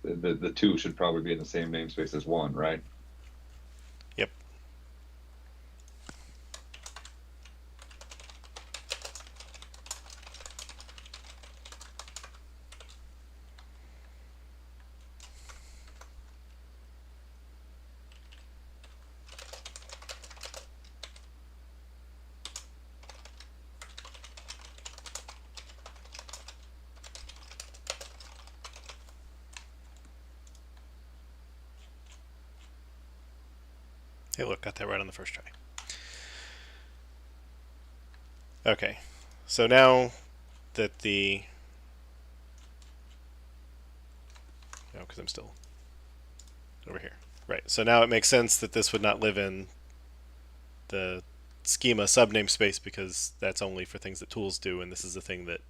the 2 should probably be in the same namespace as 1, right? Yep. Hey, look, got that right on the first try. Okay, so now that because I'm still over here. Right, so now it makes sense that this would not live in the schema subnamespace because that's only for things that tools do, and this is a thing that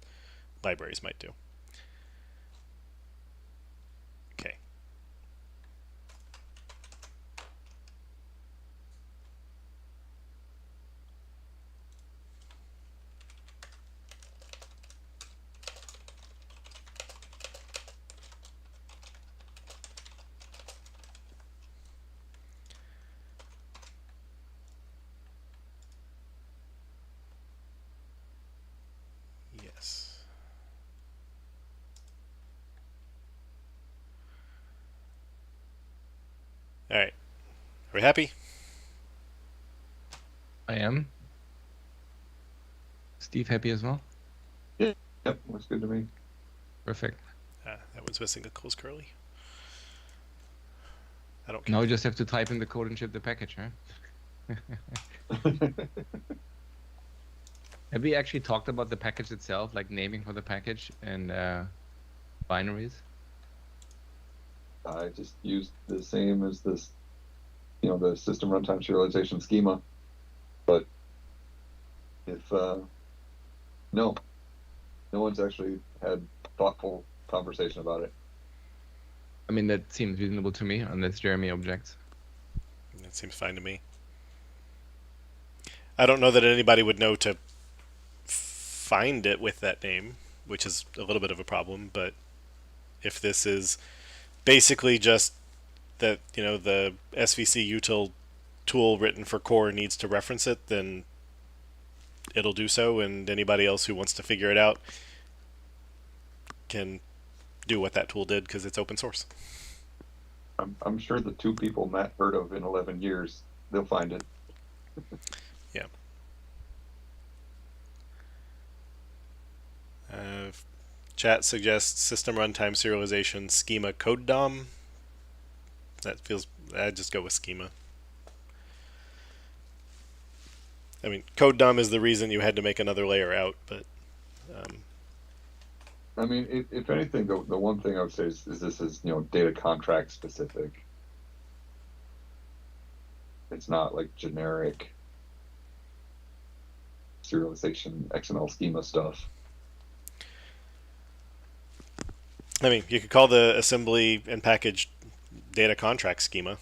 libraries might do. Okay. Yes. All right. Are we happy? I am. Steve happy as well? Yep, looks good to me. Perfect. That one's missing a close curly. I don't care. Now we just have to type in the code and ship the package, huh? Have we actually talked about the package itself, like naming for the package and binaries? I just used the same as this, the system runtime serialization schema. But if no one's actually had thoughtful conversation about it. I mean, that seems reasonable to me, unless Jeremy objects. That seems fine to me. I don't know that anybody would know to find it with that name, which is a little bit of a problem, but if this is basically just that, the SVC util tool written for core needs to reference it, then it'll do so, and anybody else who wants to figure it out can do what that tool did because it's open source. I'm sure the 2 people Matt heard of in 11 years, they'll find it. Yeah. Chat suggests system runtime serialization schema code DOM. I'd just go with schema. I mean, code DOM is the reason you had to make another layer out, but I mean, if anything, the one thing I would say is this is, data contract specific. It's not like generic serialization XML schema stuff. I mean, you could call the assembly and package data contract schema.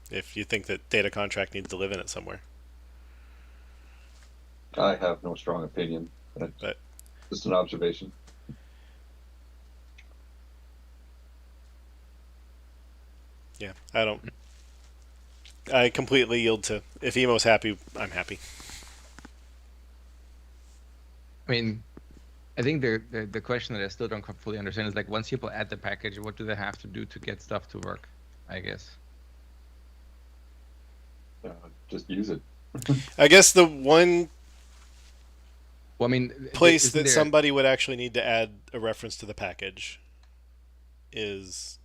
If you think that data contract needs to live in it somewhere. I have no strong opinion. But just an observation. Yeah, I completely yield to, if Emo's happy, I'm happy. I mean, I think the question that I still don't fully understand is, like, once people add the package, what do they have to do to get stuff to work, I guess? Just use it. I guess the one Well, I mean, place that somebody would actually need to add a reference to the package is...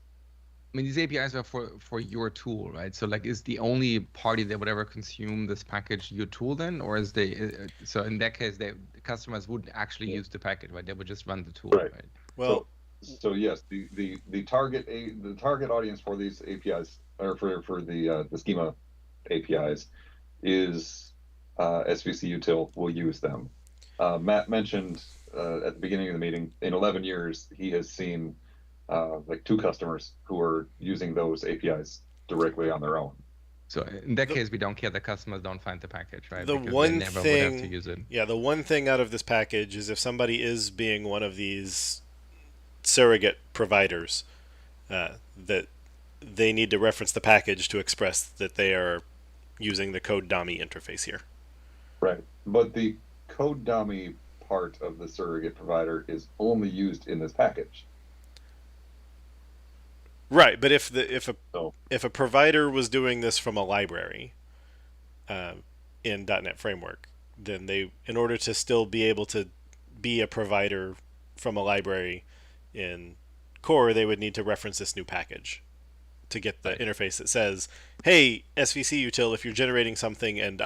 I mean, these APIs are for your tool, right? So, like, is the only party that would ever consume this package your tool then? Or is so in that case, the customers wouldn't actually use the package, right? They would just run the tool, right? Well, so yes, the target audience for these APIs, or for the schema APIs, is SVC util will use them. Matt mentioned at the beginning of the meeting, in 11 years, he has seen like 2 customers who are using those APIs directly on their own. So in that case, we don't care that customers don't find the package, right? The because one they never thing, would have to use it. Yeah, the one thing out of this package is if somebody is being one of these surrogate providers, that they need to reference the package to express that they are using the code dummy interface here. Right, but the code dummy part of the surrogate provider is only used in this package. Right, but if a provider was doing this from a library in .NET Framework, then in order to still be able to be a provider from a library in Core, they would need to reference this new package to get the interface that says, "Hey, SVC util, if you're generating something and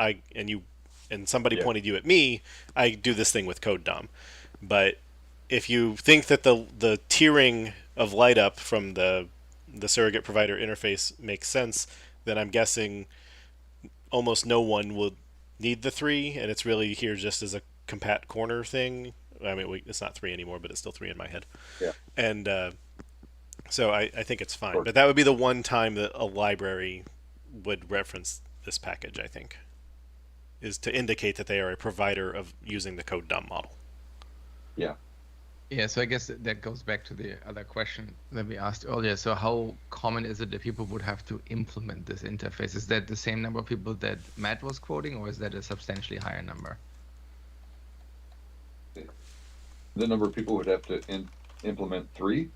somebody pointed you at me, I do this thing with code DOM." But if you think that the tiering of light up from the surrogate provider interface makes sense, then I'm guessing almost no one will need the 3, and it's really here just as a compat corner thing. I mean, it's not 3 anymore, but it's still 3 in my head. Yeah. And so I think it's fine. But that would be the one time that a library would reference this package, I think, is to indicate that they are a provider of using the code dump model. Yeah. Yeah, so I guess that goes back to the other question that we asked earlier. So how common is it that people would have to implement this interface? Is that the same number of people that Matt was quoting, or is that a substantially higher number? The number of people would have to implement 3?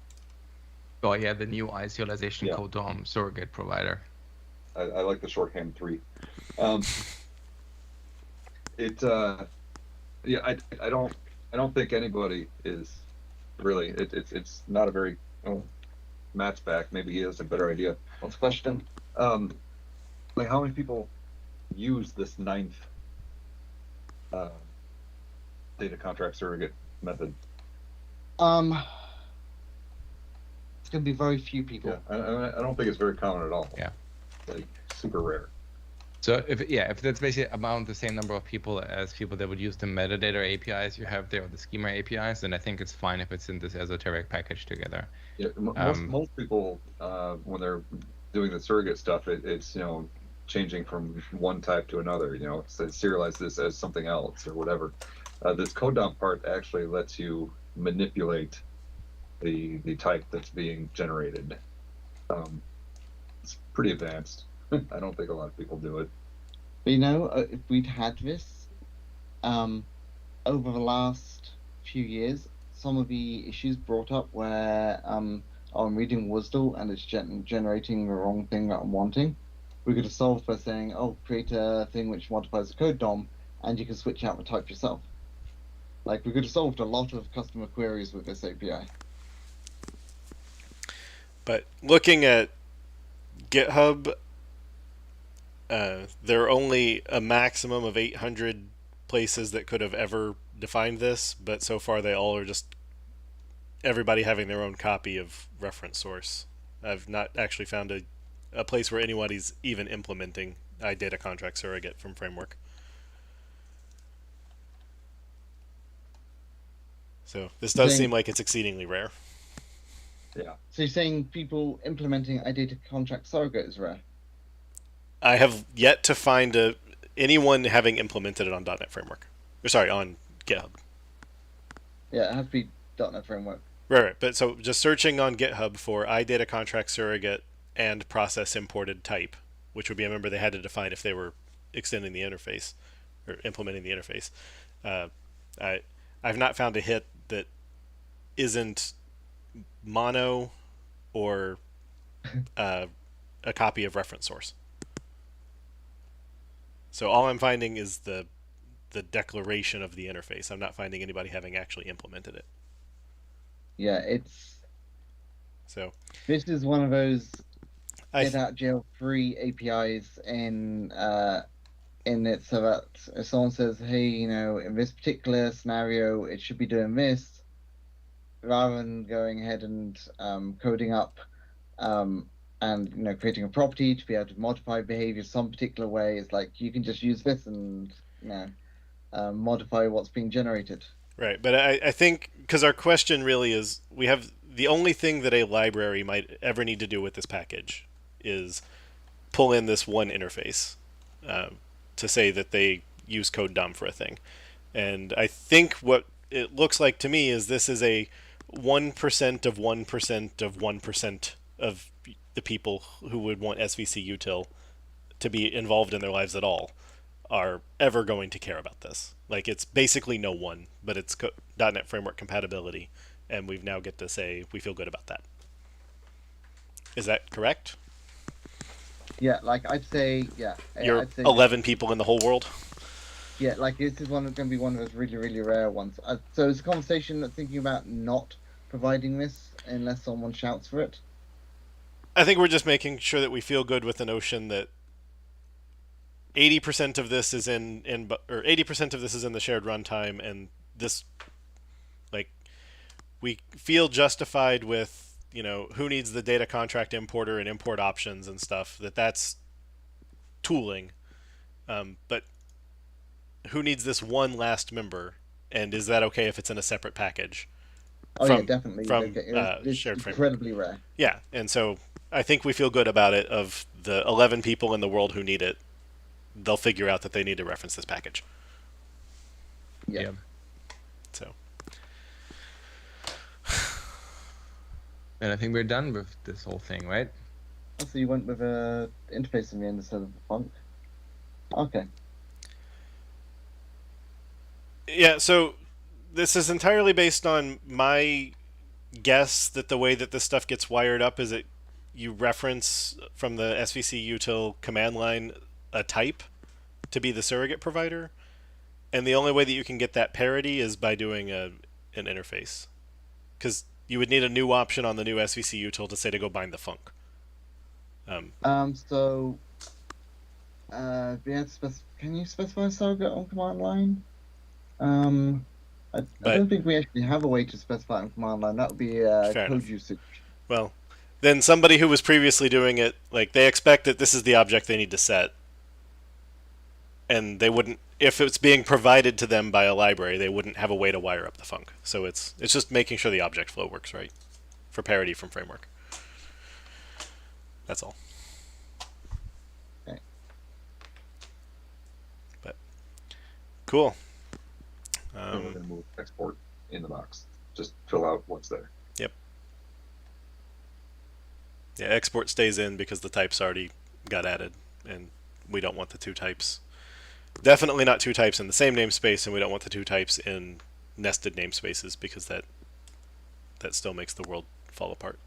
Oh yeah, the new isolation code DOM surrogate provider. I like the shorthand 3. I don't think anybody is really. It's not a very. Matt's back. Maybe he has a better idea. What's the question? Like, how many people use this 9th data contract surrogate method? It's going to be very few people. Yeah, I don't think it's very common at all. Yeah, like super rare. So if that's basically about the same number of people as people that would use the metadata APIs you have there, or the schema APIs, then I think it's fine if it's in this esoteric package together. Yeah, most people when they're doing the surrogate stuff, it's changing from one type to another. So serialize this as something else or whatever. This code dump part actually lets you manipulate the type that's being generated. pretty advanced. I don't think a lot of people do it. But if we'd had this over the last few years, some of the issues brought up where I'm reading WSDL and it's generating the wrong thing that I'm wanting, we could have solved by saying, oh, create a thing which modifies the code DOM, and you can switch out the type yourself. Like, we could have solved a lot of customer queries with this API. But looking at GitHub, there are only a maximum of 800 places that could have ever defined this, but so far they all are just everybody having their own copy of reference source. I've not actually found a place where anybody's even implementing iData contract surrogate from framework. So this does seem like it's exceedingly rare. Yeah. So you're saying people implementing iData contract surrogate is rare? I have yet to find anyone having implemented it on .NET Framework. Or sorry, on GitHub. Yeah, it has to be .NET Framework. Right. But so just searching on GitHub for iData contract surrogate and process imported type, which would be, I remember they had to define if they were extending the interface or implementing the interface. I've not found a hit that isn't mono or a copy of reference source. So all I'm finding is the declaration of the interface. I'm not finding anybody having actually implemented it. Yeah, So this is one of those get out jail free APIs in it, so that if someone says, hey, in this particular scenario it should be doing this, rather than going ahead and coding up and creating a property to be able to modify behavior some particular way, it's like you can just use this and modify what's being generated. Right, but I think because our question really is, we have the only thing that a library might ever need to do with this package is pull in this one interface to say that they use code DOM for a thing. And I think what it looks like to me is this is a 1% of 1% of 1% of the people who would want SVC util to be involved in their lives at all are ever going to care about this. Like, it's basically no one, but it's .NET Framework compatibility, and we now get to say we feel good about that. Is that correct? Yeah, like I'd say, yeah. You're I'd say 11 people in the whole world? Yeah, like this is going to be one of those really, really rare ones. So it's a conversation that's thinking about not providing this unless someone shouts for it. I think we're just making sure that we feel good with the notion that 80% of this is in 80% of this is in the shared runtime, and this, like, we feel justified with who needs the data contract importer and import options and stuff, that's tooling, but who needs this one last member, and is that okay if it's in a separate package? Yeah, definitely. From it's shared incredibly framework. Rare. Yeah, and so I think we feel good about it. Of the 11 people in the world who need it, they'll figure out that they need to reference this package. Yeah. So. And I think we're done with this whole thing, right? So you went with a interface in the end instead of a func. Okay. Yeah, so this is entirely based on my guess that the way that this stuff gets wired up is that you reference from the SVC util command line a type to be the surrogate provider, and the only way that you can get that parity is by doing an interface, because you would need a new option on the new SVC util to say to go bind the func. So can you specify surrogate on command line? I don't think we actually have a way to specify it on command line. That would be code usage. Well, then somebody who was previously doing it, like, they expect that this is the object they need to set, and they wouldn't, if it's being provided to them by a library, they wouldn't have a way to wire up the func. So it's just making sure the object flow works right for parity from framework. That's all. Okay. But cool. And we're going to move export in the box. Just fill out what's there. Yep. Yeah, export stays in because the types already got added, and we don't want the two types. Definitely not two types in the same namespace, and we don't want the two types in nested namespaces because that still makes the world fall apart.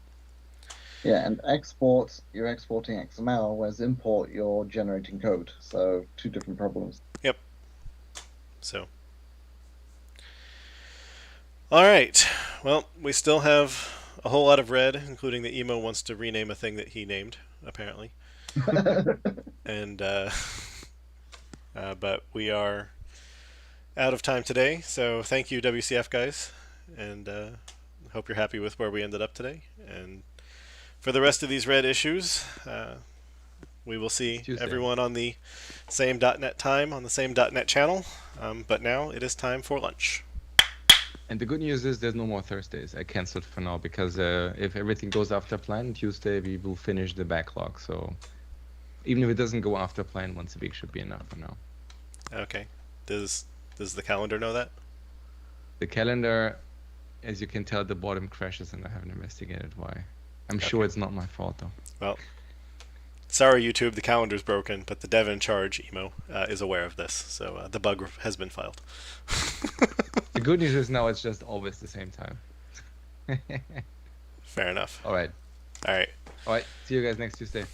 Yeah, and export, you're exporting XML, whereas import, you're generating code. So two different problems. Yep. So. All right. Well, we still have a whole lot of red, including the emo wants to rename a thing that he named, apparently. And but we are out of time today, so thank you, WCF guys, and hope you're happy with where we ended up today. And for the rest of these red issues, we will see Tuesday. everyone on the same .NET time on the same .NET channel. But now it is time for lunch. And the good news is there's no more Thursdays. I canceled for now because if everything goes after plan, Tuesday we will finish the backlog. So even if it doesn't go after plan, once a week should be enough for now. Okay. Does the calendar know that? The calendar, as you can tell, at the bottom crashes, and I haven't investigated why. I'm sure it's not my fault though. Well, sorry YouTube, the calendar's broken, but the dev in charge, emo, is aware of this, so the bug has been filed. The good news is now it's just always the same time. Fair enough. All right. All right. All right. See you guys next Tuesday.